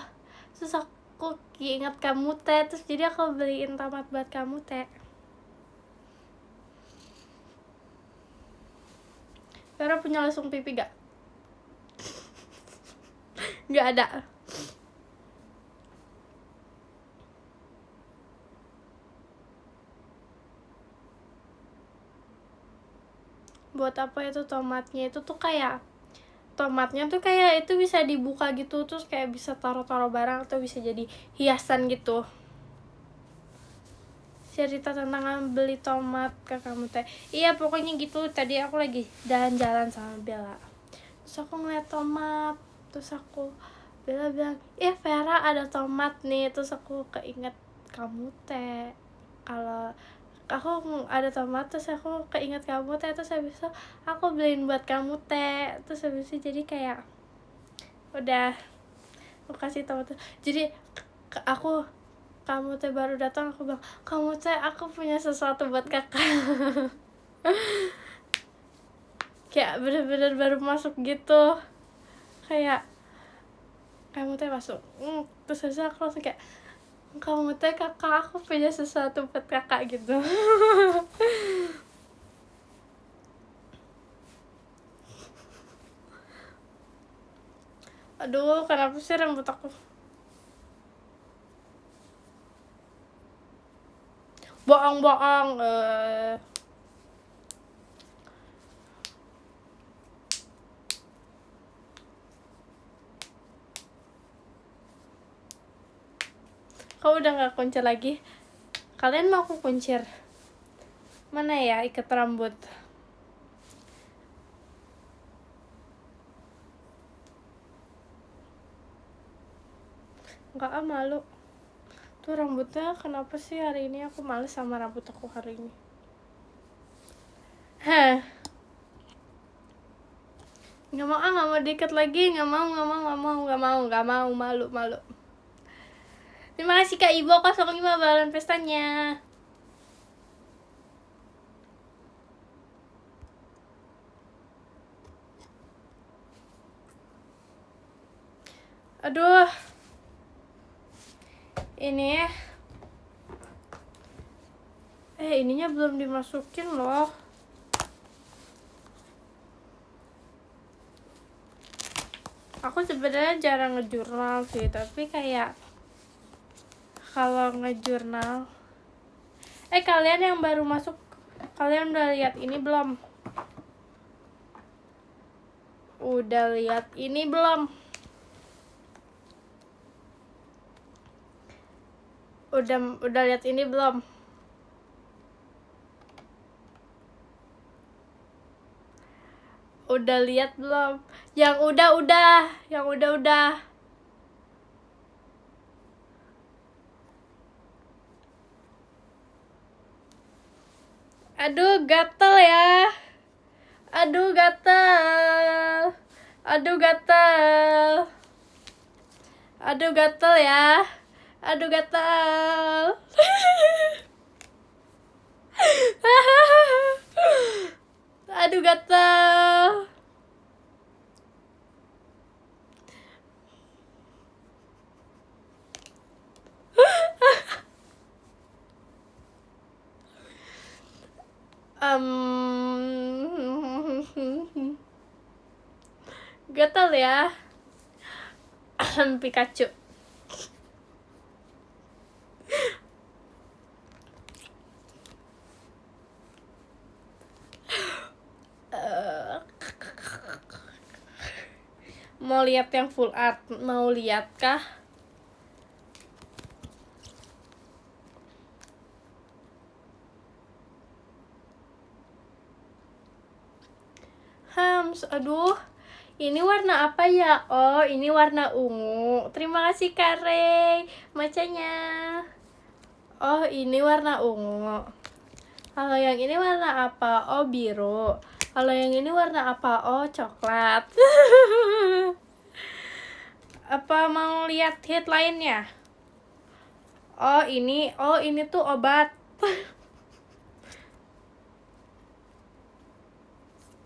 Terus aku ingat kamu teh, terus jadi aku beliin tomat buat kamu teh. Vera punya langsung pipi gak? Gak ada. Buat apa itu tomatnya? Itu tuh kayak tomatnya tuh kayak itu bisa dibuka gitu, terus kayak bisa taruh-taruh barang atau bisa jadi hiasan gitu. Cerita tentang beli tomat ke kamu teh. Iya, pokoknya gitu. Tadi aku lagi jalan-jalan sama Bella. Terus aku ngeliat tomat. Terus Bella bilang, Vera ada tomat nih. Terus aku keinget kamu teh. Kalau aku ada tomat, terus aku keinget kamu teh. Terus habis itu aku beliin buat kamu teh. Terus habis itu jadi kayak udah aku kasih tomat. Jadi kamu teh baru datang, aku bilang, kamu teh aku punya sesuatu buat kakak. Kayak bener-bener baru masuk gitu, kayak kamu teh masuk. Terus aja aku langsung kayak, kamu teh kakak, aku punya sesuatu buat kakak gitu. Aduh, kenapa sih rambut aku bohong-bohong? Kau udah gak kuncir lagi? Kalian mau aku kuncir? Mana ya ikat rambut? Enggak, malu. Tuh rambutnya kenapa sih hari ini aku males sama rambut aku hari ini. Nggak mau diikat lagi, nggak mau, malu. Terima kasih Kak Ibo 05 balon pestanya. Aduh, ini ininya belum dimasukin loh. Aku sebenarnya jarang ngejurnal sih, tapi kayak kalau ngejurnal, kalian yang baru masuk, kalian udah lihat ini belum? Udah lihat ini belum? Udah lihat ini belum? Udah lihat belum? Yang udah. Aduh, gatel ya. Aduh, gatel. Aduh, gatel. Aduh, gatel ya. Aduh, gatel. Aduh, gatel. Gatel ya. Pikachu. Mau lihat yang full art? Mau lihat kah? Aduh, ini warna apa ya? Oh, ini warna ungu. Terima kasih Kak Rey macanya. Oh, ini warna ungu. Kalau yang ini warna apa? Oh, biru. Kalau yang ini warna apa? Oh, coklat. Apa mau lihat headline-nya? Oh, ini tuh obat.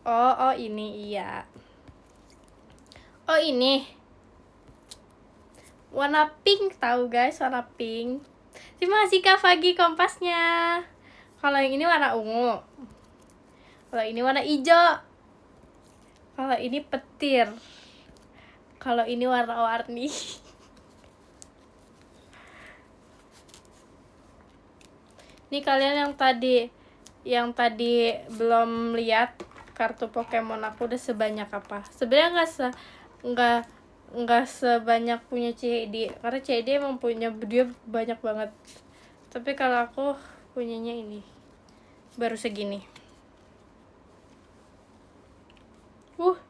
Oh, ini iya. Oh, ini warna pink, tahu guys, warna pink. Terima kasih Kak Fagi kompasnya. Kalau yang ini warna ungu. Kalau ini warna hijau. Kalau ini petir. Kalau ini warna-warni. Ini kalian yang tadi belum lihat kartu Pokemon aku udah sebanyak apa? Sebenarnya nggak sebanyak punya CD, karena CD emang punya dia banyak banget. Tapi kalau aku punyanya ini baru segini.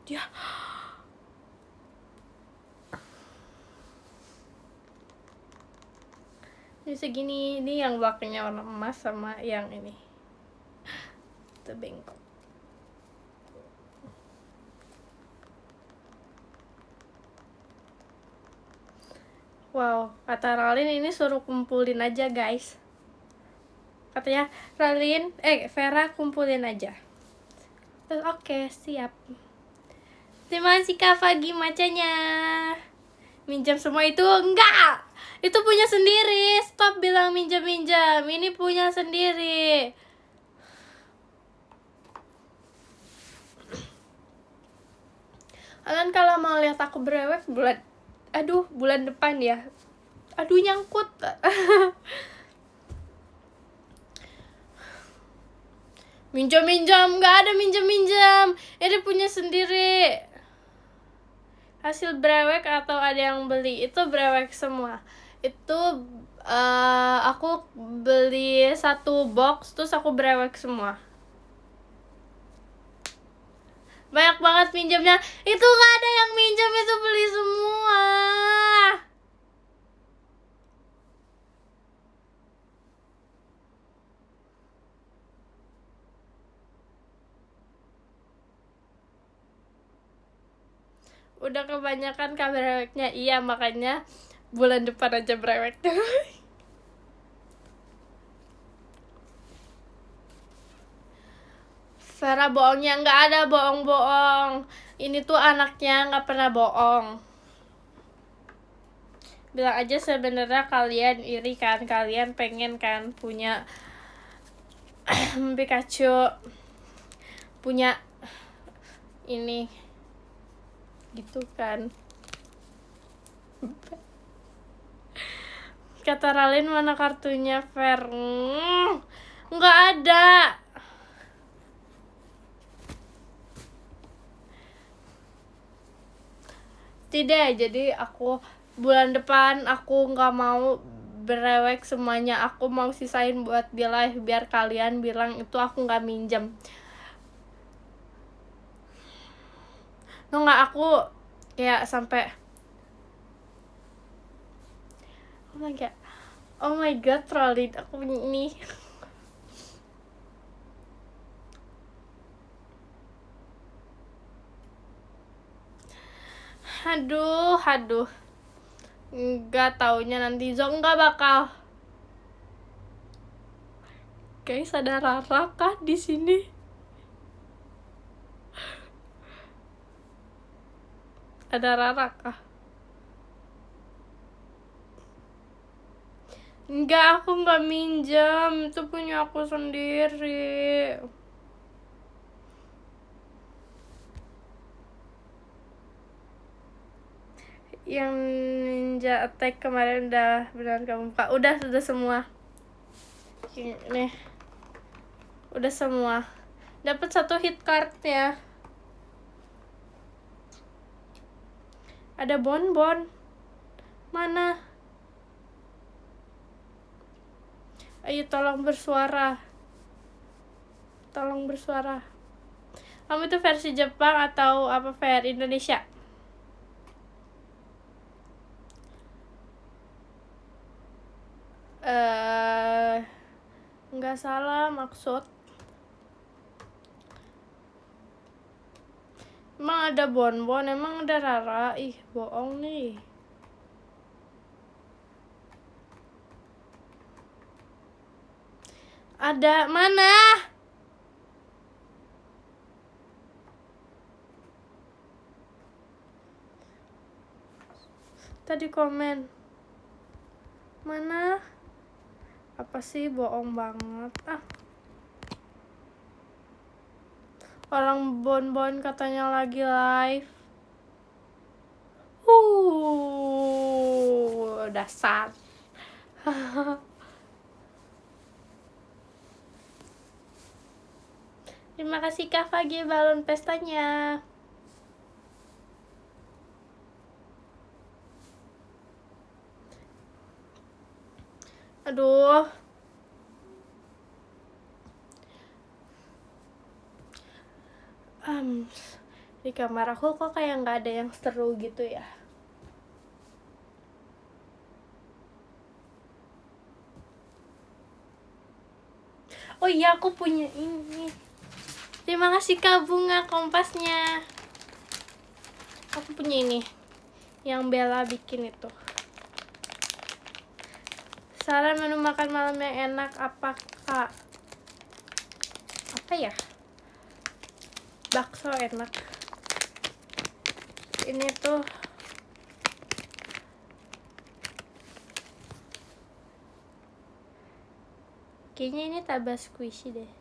Dia ini segini. Ini yang belakangnya warna emas sama yang ini itu bengkok. Wow, kata Ralin ini suruh kumpulin aja guys. Katanya Ralin, Vera kumpulin aja. Terus oke, siap. Terima kasih Kak Fagi macanya. Minjam semua itu enggak. Itu punya sendiri. Stop bilang minjam-minjam. Ini punya sendiri. Kalian kalau mau lihat aku brewek bulan depan ya. Aduh, nyangkut. Minjam-minjam, nggak ada minjam-minjam. Ini punya sendiri. Hasil brewek atau ada yang beli? Itu brewek semua. Itu aku beli 1 box terus aku brewek semua. Banyak banget minjamnya. Itu nggak ada yang minjam, itu beli semua. Udah kebanyakan breweknya. Iya, makanya bulan depan aja brewek. Vera bohongnya nggak ada bohong-bohong. Ini tuh anaknya nggak pernah bohong. Bilang aja sebenarnya kalian iri kan, kalian pengen kan punya Pikachu, punya ini gitu kan. Kata Ralin mana kartunya Fer? Nggak ada. Tidak, jadi aku bulan depan aku nggak mau brewek semuanya. Aku mau sisain buat di live biar kalian bilang itu aku nggak minjem. Nggak, aku kayak sampai oh my god Ralin, aku ini Aduh. Nggak taunya nanti Zong nggak bakal. Guys, ada Rara kah di sini? Ada Rara kah? Enggak, aku nggak minjem. Itu punya aku sendiri. Yang Ninja Attack kemarin udah beneran kamu buka. Udah semua. Nih. Udah semua. Dapat 1 hit card ya. Ada bonbon. Mana? Ayo tolong bersuara. Tolong bersuara. Kamu itu versi Jepang atau apa versi Indonesia? Nggak salah maksud. Emang ada bonbon, emang ada Rara. Ih, bohong nih. Ada mana? Tadi komen. Mana? Apa sih, bohong banget. Orang bonbon katanya lagi live. Dasar. Terima kasih Kak Fagi balon pestanya. Aduh. Di kamar aku kok kayak nggak ada yang seru gitu ya. Oh iya, aku punya ini. Terima kasih Kak Bunga kompasnya. Aku punya ini. Yang Bella bikin itu. Saran menu makan malam yang enak apa Kak? Apa ya? Bakso enak. Ini tuh kayaknya ini tabas squishy deh.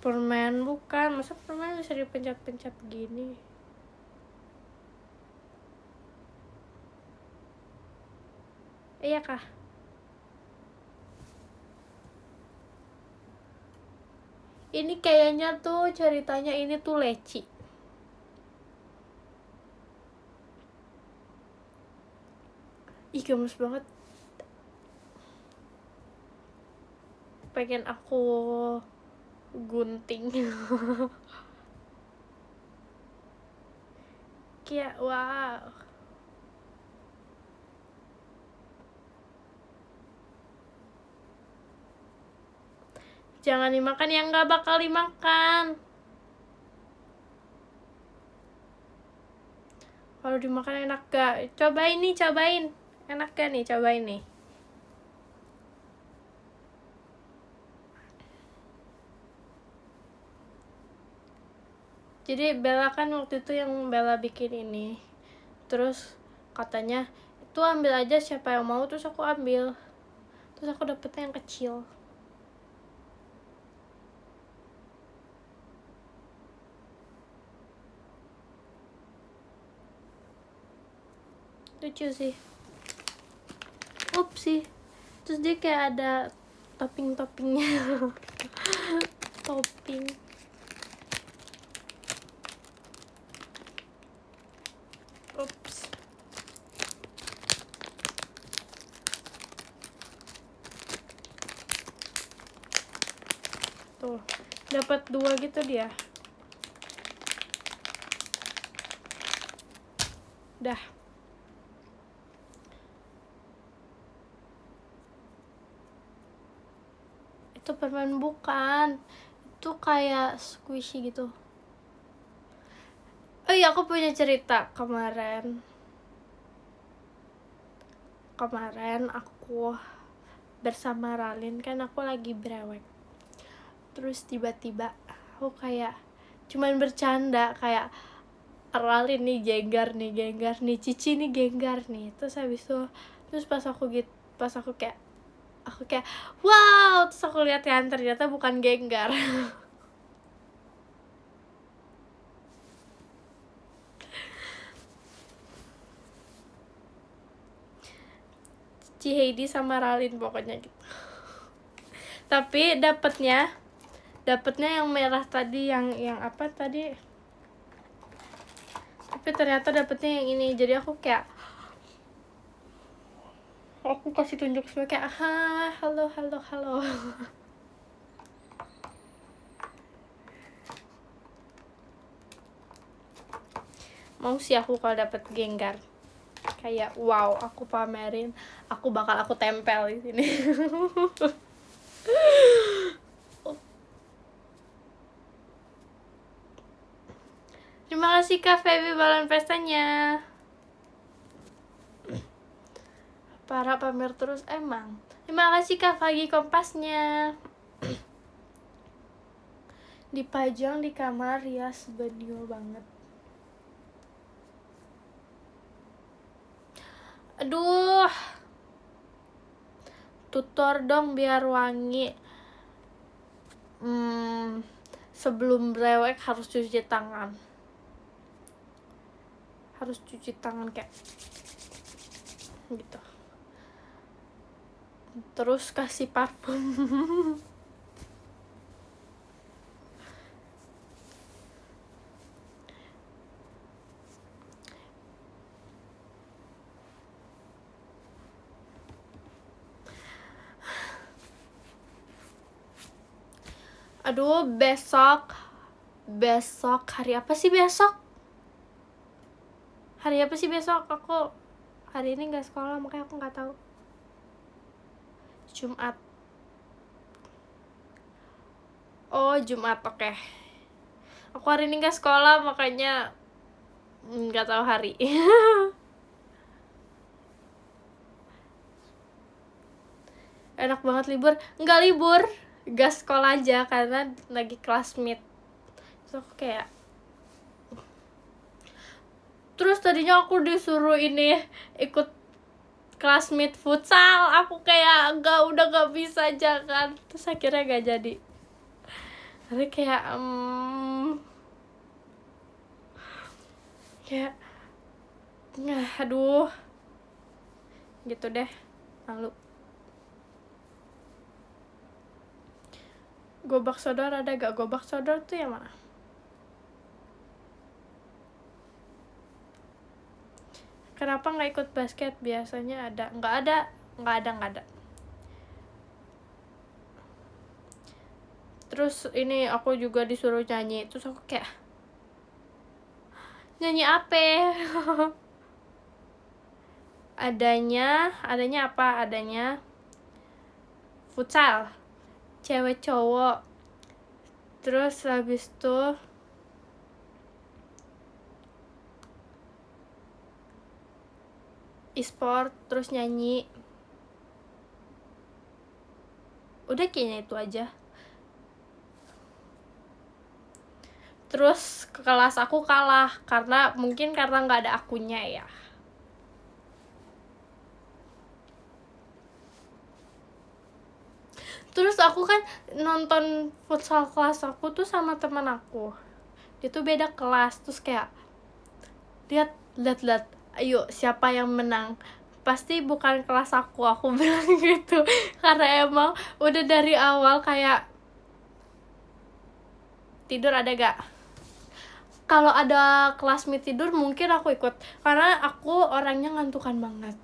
Permen bukan, masa permen bisa dipencet-pencet gini? Iya kah? Ini kayaknya tuh ceritanya ini tuh leci. Ih, gemes banget. Pengen aku gunting. Kayak wow. Jangan dimakan yang nggak bakal dimakan. Kalau dimakan enak gak? Cobain nih, cobain. Enak gak nih, cobain nih. Jadi Bella kan waktu itu yang Bella bikin ini. Terus katanya, itu ambil aja siapa yang mau, terus aku ambil. Terus aku dapetnya yang kecil. Lucu sih. Upsi. Terus dia kayak ada topping-toppingnya. Topping. Ups. Tuh, dapat 2 gitu dia. Dah. Itu permen bukan. Itu kayak squishy gitu. iya, aku punya cerita. Kemarin aku bersama Ralin, kan aku lagi brewek. Terus tiba-tiba aku kayak cuman bercanda, kayak Ralin nih genggar nih, Cici nih genggar nih. Terus habis itu, terus pas aku kayak wow, terus aku lihat kan ternyata bukan genggar. Cici Heidi sama Ralin pokoknya gitu. Tapi dapetnya yang merah tadi, yang apa tadi, tapi ternyata dapetnya yang ini. Jadi aku kayak, aku kasih tunjuk semua kayak halo. Mau sih aku kalau dapet genggar, kayak wow, aku pamerin, aku tempel di sini. Terima kasih Kak Feby balon pestanya. Para pamer terus emang. Terima kasih Kak Fagi kompasnya. Dipajang di kamar, rias beniul banget. Aduh, tutor dong biar wangi. Sebelum brewek harus cuci tangan. Kayak gitu. Terus kasih parfum. Aduh, besok hari apa sih besok? Aku hari ini nggak sekolah, makanya aku nggak tahu. Jumat. Oh, Jumat, oke. Aku hari ini nggak sekolah, makanya nggak tahu hari. Enak banget libur. Nggak libur, nggak sekolah aja karena lagi kelas meet. So aku kayak, terus tadinya aku disuruh ini ikut kelas meet futsal, aku kayak udah nggak bisa jangan. Terus akhirnya nggak jadi. Tapi kayak aduh, gitu deh, malu. Gobak sodor ada gak? Gobak sodor tuh yang mana? Kenapa nggak ikut basket? Biasanya ada. Nggak ada. Terus ini aku juga disuruh nyanyi. Terus aku kayak, nyanyi apa? Adanya apa? Adanya futsal, cewek cowok. Terus habis itu e-sport, terus nyanyi. Udah kayaknya itu aja. Terus kelas aku kalah karena nggak ada akunnya ya. Terus aku kan nonton futsal kelas aku tuh sama teman aku. Dia tuh beda kelas, terus kayak lihat, ayo siapa yang menang? Pasti bukan kelas aku bilang gitu. Karena emang udah dari awal kayak, tidur ada gak? Kalau ada kelas meet tidur mungkin aku ikut, karena aku orangnya ngantukan banget.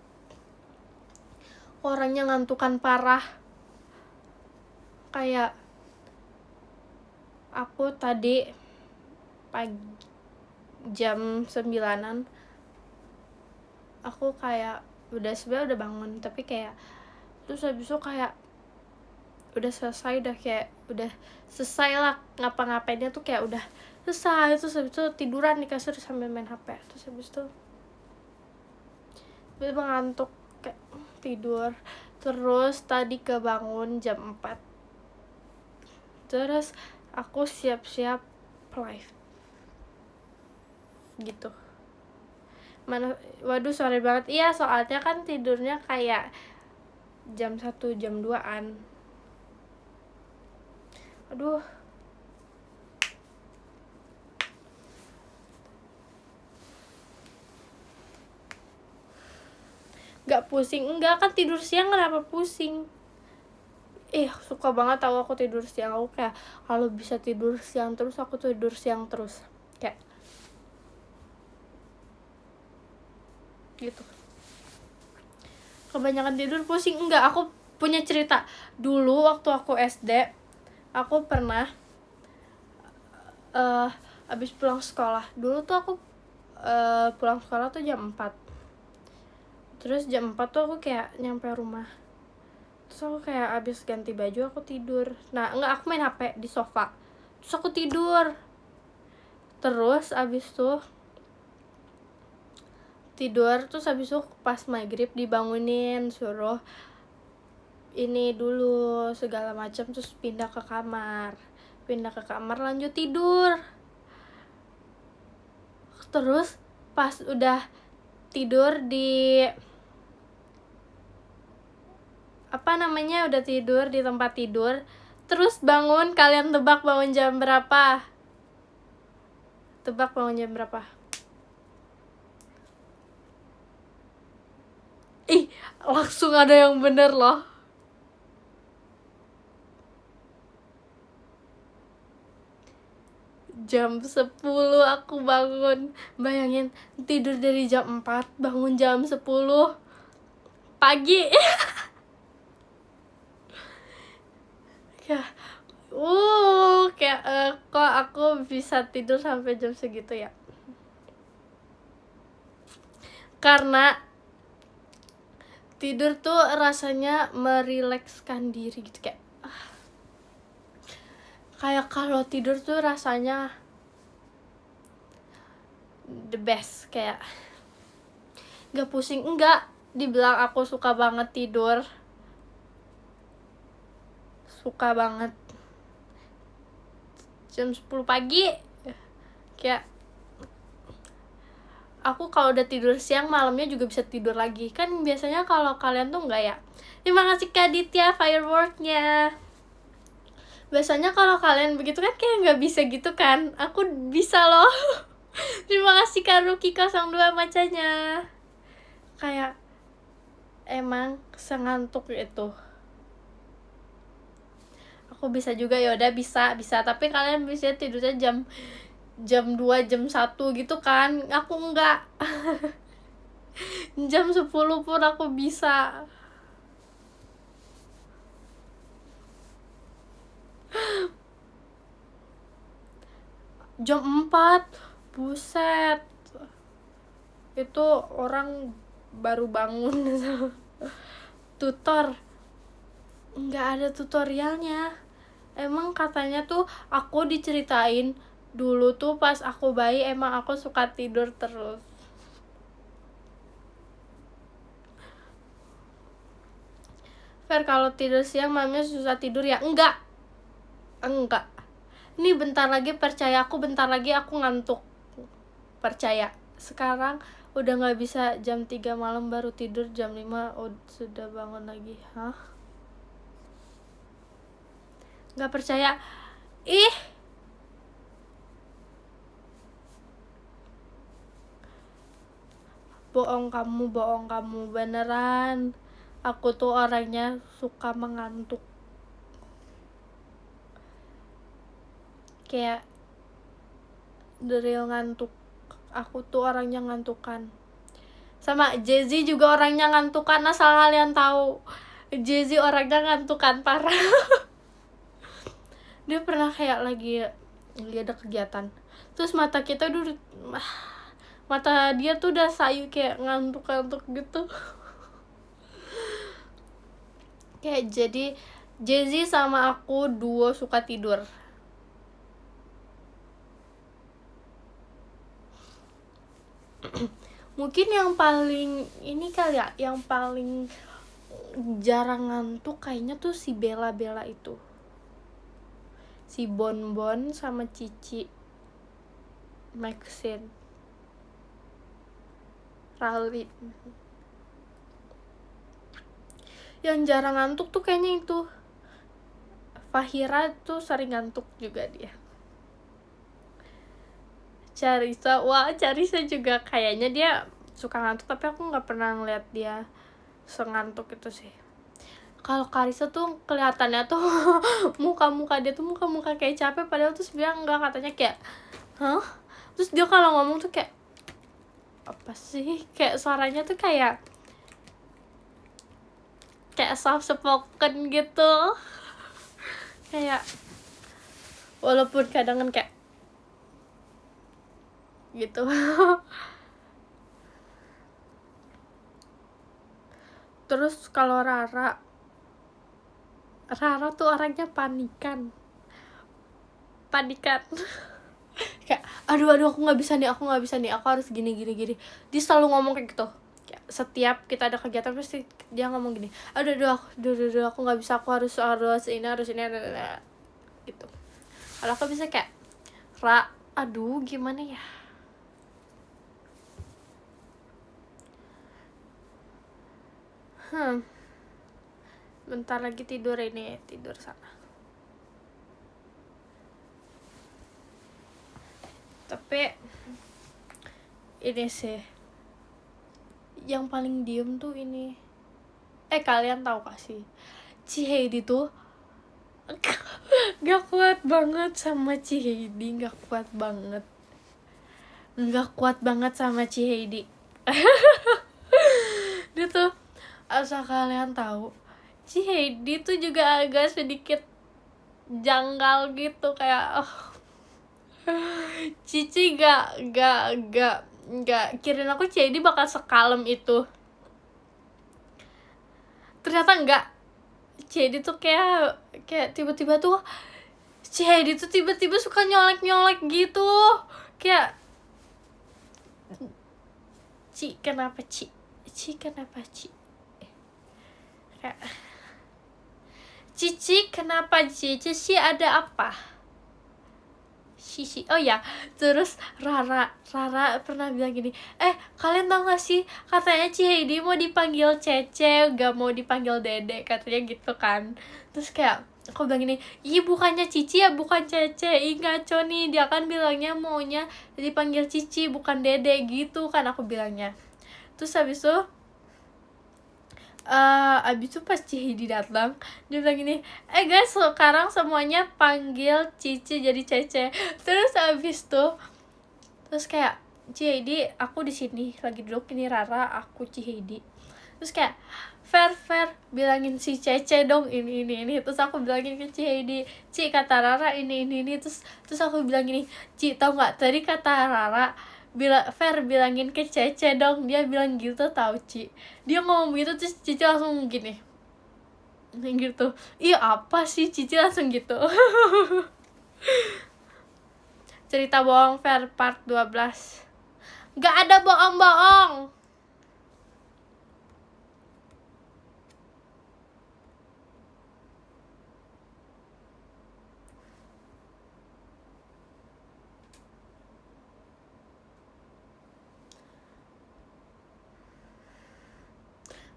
Orangnya ngantukan parah. Kayak aku tadi pagi jam 9-an aku kayak sebenarnya udah bangun, tapi kayak terus habis itu kayak udah selesai lah ngapa-ngapainnya tuh kayak udah selesai. Terus habis itu tiduran di kasur sambil main HP. Terus habis itu ngantuk kayak tidur. Terus tadi kebangun jam 4. Terus aku siap-siap live gitu. Waduh sore banget. Iya, soalnya kan tidurnya kayak jam 1, jam 2-an. Aduh. Gak pusing? Enggak, kan tidur siang kenapa pusing? Suka banget tahu aku tidur siang. Aku kayak kalau bisa tidur siang terus, aku tidur siang terus. Kayak gitu. Kebanyakan tidur pusing. Enggak, aku punya cerita. Dulu waktu aku SD, aku pernah abis pulang sekolah. Dulu tuh aku pulang sekolah tuh jam 4. Terus jam 4 tuh aku kayak nyampe rumah. Terus aku kayak abis ganti baju aku tidur. Nah, enggak, aku main HP di sofa. Terus aku tidur. Terus abis tuh tidur, terus habis itu pas maghrib dibangunin, suruh ini dulu segala macam, terus pindah ke kamar lanjut tidur. Terus pas udah tidur di udah tidur di tempat tidur, terus bangun. Kalian tebak bangun jam berapa? Langsung ada yang bener loh. Jam 10 aku bangun. Bayangin, tidur dari jam 4, bangun jam 10 pagi. Kok aku bisa tidur sampai jam segitu ya? Karena tidur tuh rasanya merilekskan diri gitu, kayak kalau tidur tuh rasanya the best, kayak gak pusing. Enggak, dibilang aku suka banget tidur, suka banget jam 10 pagi. Kayak aku kalau udah tidur siang, malamnya juga bisa tidur lagi. Kan biasanya kalau kalian tuh enggak ya. Terima kasih Kak Ditya fireworknya. Biasanya kalau kalian begitu kan kayak nggak bisa gitu kan. Aku bisa loh. Terima kasih Kak Ruki 02 macanya. Kayak emang sengantuk itu. Aku bisa juga, ya udah bisa. Tapi kalian bisa tidurnya jam 2, jam 1 gitu kan. Aku enggak. Jam 10 pun aku bisa. Jam 4, buset. Itu orang baru bangun. Tutor nggak ada tutorialnya. Emang katanya tuh aku diceritain dulu tuh pas aku bayi, emang aku suka tidur terus. Fer, kalau tidur siang malamnya susah tidur ya? Enggak. Ini bentar lagi, percaya aku, bentar lagi aku ngantuk. Percaya. Sekarang udah nggak bisa, jam 3 malam baru tidur, jam 5 sudah bangun lagi. Hah? Nggak percaya? Bohong kamu beneran. Aku tuh orangnya suka mengantuk. Kayak the real ngantuk. Aku tuh orangnya ngantukan. Sama Jay-Z juga orangnya ngantukan, asal kalian tahu. Jay-Z orangnya ngantukan parah. Dia pernah kayak lagi ada kegiatan, terus mata dia tuh udah sayu, kayak ngantuk-ngantuk gitu. Kayak jadi Jay-Z sama aku duo suka tidur. Mungkin yang paling ini kali ya, yang paling jarang ngantuk kayaknya tuh si Bella itu, si Bonbon sama Cici Maxine Rally. Yang jarang ngantuk tuh kayaknya itu Fahira tuh sering ngantuk juga dia. Charissa, wah Charissa juga kayaknya dia suka ngantuk, tapi aku nggak pernah ngeliat dia sengantuk itu sih. Kalau Karissa tuh kelihatannya tuh muka-muka dia tuh muka-muka kayak capek, padahal tuh sebenarnya enggak, katanya kayak hah, terus dia kalau ngomong tuh kayak apa sih, kayak suaranya tuh kayak soft spoken gitu, kayak walaupun kadang kan kayak gitu. Terus kalau Rara tuh orangnya panikan kayak aduh aku nggak bisa nih, aku harus gini. Dia selalu ngomong kayak gitu, kayak setiap kita ada kegiatan pasti dia ngomong gini, aduh aku nggak bisa, aku harus ini gitu. Kalau aku bisa kayak aduh gimana ya, bentar lagi tidur sana. Tapi ini sih yang paling diem tuh ini, kalian tahu gak sih Ciheidi tuh gak kuat banget sama Ciheidi, gak kuat banget sama Ciheidi. Dia tuh, asal kalian tahu, Ciheidi tuh juga agak sedikit janggal gitu, kayak Cici gak kirain aku Ciheidi bakal sekalem itu, ternyata enggak. Ciheidi tuh kayak tiba-tiba tuh Ciheidi tuh tiba-tiba suka nyolek gitu, kayak kenapa Ci kayak Cici kenapa Cici ada apa Cici. Oh ya, terus Rara pernah bilang gini, kalian tau gak sih, katanya Ciheidi mau dipanggil Cece, gak mau dipanggil Dede, katanya gitu kan. Terus kayak aku bilang gini, ih bukannya Cici ya, bukan Cece, ih ngaco nih, dia kan bilangnya maunya dipanggil Cici bukan Dede gitu kan, aku bilangnya. Terus habis itu pas Ciheidi datang, dia bilang gini, guys sekarang semuanya panggil Cici jadi Cece. Terus abis tuh kayak Ciheidi, aku di sini lagi duduk, ini Rara, aku Ciheidi. Terus kayak Fer bilangin si Cece dong ini. Terus aku bilangin ke Ciheidi, Ci kata Rara ini. Terus aku bilang gini, Ci tau nggak tadi kata Rara Fer bilangin ke Cece dong, dia bilang gitu tau Ci, dia ngomong gitu. Terus Cici langsung gini gitu, iya apa sih, Cici langsung gitu. Cerita bohong Fer part 12. Gak ada bohong-bohong.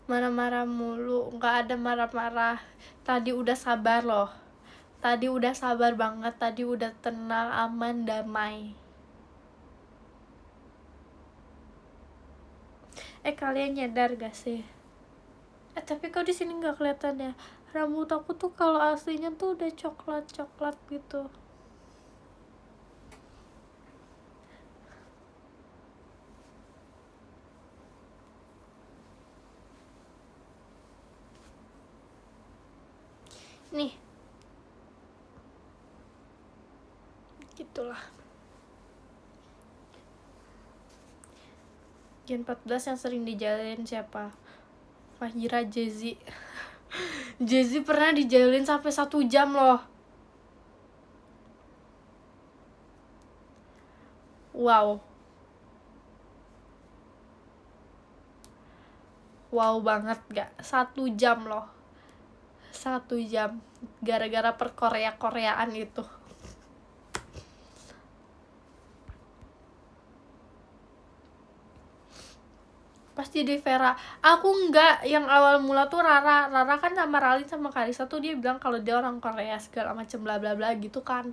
Marah-marah mulu, gak ada marah-marah. Tadi udah sabar loh, tadi udah sabar banget, tadi udah tenang, aman, damai. Kalian nyadar gak sih? Tapi kok di sini nggak kelihatan ya, rambut aku tuh kalau aslinya tuh udah coklat gitu. Nih, gitulah. Gen 14 yang sering dijalin siapa? Fahira, Jezi. Jezi pernah dijalin sampai 1 jam loh. Wow. wow banget gak? 1 jam loh, 1 jam gara-gara per Koreaan itu. Pas jadi Vera, aku enggak. Yang awal mula tuh Rara kan sama Ralin sama Karisa tuh dia bilang kalau dia orang Korea segala macem bla bla bla gitu kan.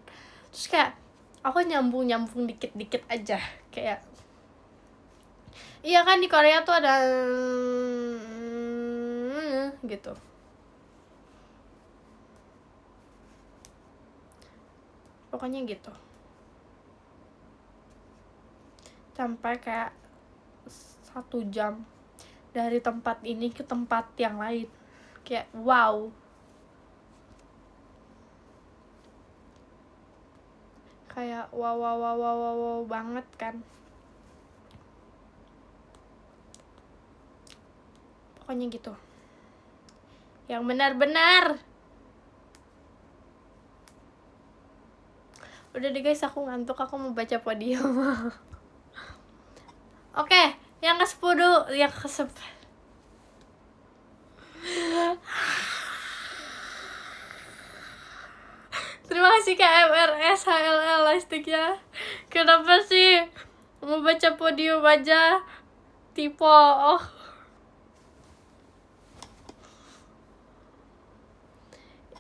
Terus kayak aku nyambung dikit aja kayak, iya kan di Korea tuh ada gitu. Pokoknya gitu. Sampai kayak 1 jam dari tempat ini ke tempat yang lain. Kayak wow. Kayak wow banget kan. Pokoknya gitu. Yang benar-benar. Udah deh guys, aku ngantuk, aku mau baca podium. Oke, yang ke-10, yang ke-10. Terima kasih KMRS HLL Lastiknya. Kenapa sih mau baca podium aja? Tipe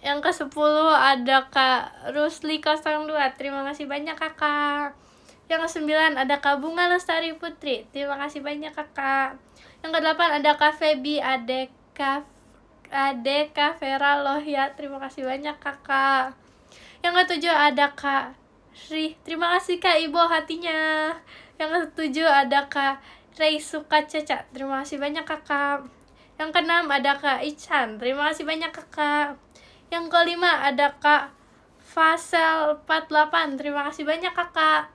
Yang ke-10 ada Kak Rusli 02. Terima kasih banyak kakak. Yang ke-9 ada Kak Bunga Lestari Putri. Terima kasih banyak kakak. Yang ke-8 ada Kak Feby Adeka Vera Lohya. Terima kasih banyak kakak. Yang ke-7 ada Kak Sri. Terima kasih Kak Ibu hatinya. Yang ke-7 ada Kak Rey Sukacaca. Terima kasih banyak kakak. Yang ke-6 ada Kak Ichan. Terima kasih banyak kakak. Yang ke-5 ada Kak Fasel 48. Terima kasih banyak kakak.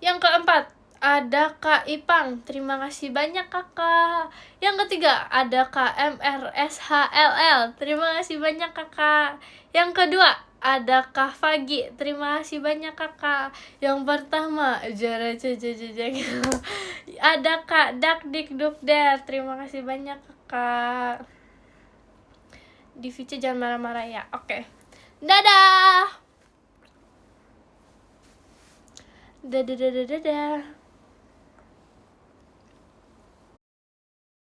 Yang ke-4 ada Kak Ipang. Terima kasih banyak kakak. Yang ke-3 ada Kak MRSHLL. Terima kasih banyak kakak. Yang kedua ada Kak Fagi. Terima kasih banyak kakak. Yang pertama ada Kak Dakdikdukder. Terima kasih banyak kakak. Di VC jangan marah-marah ya. Oke. Dadah. Dadah.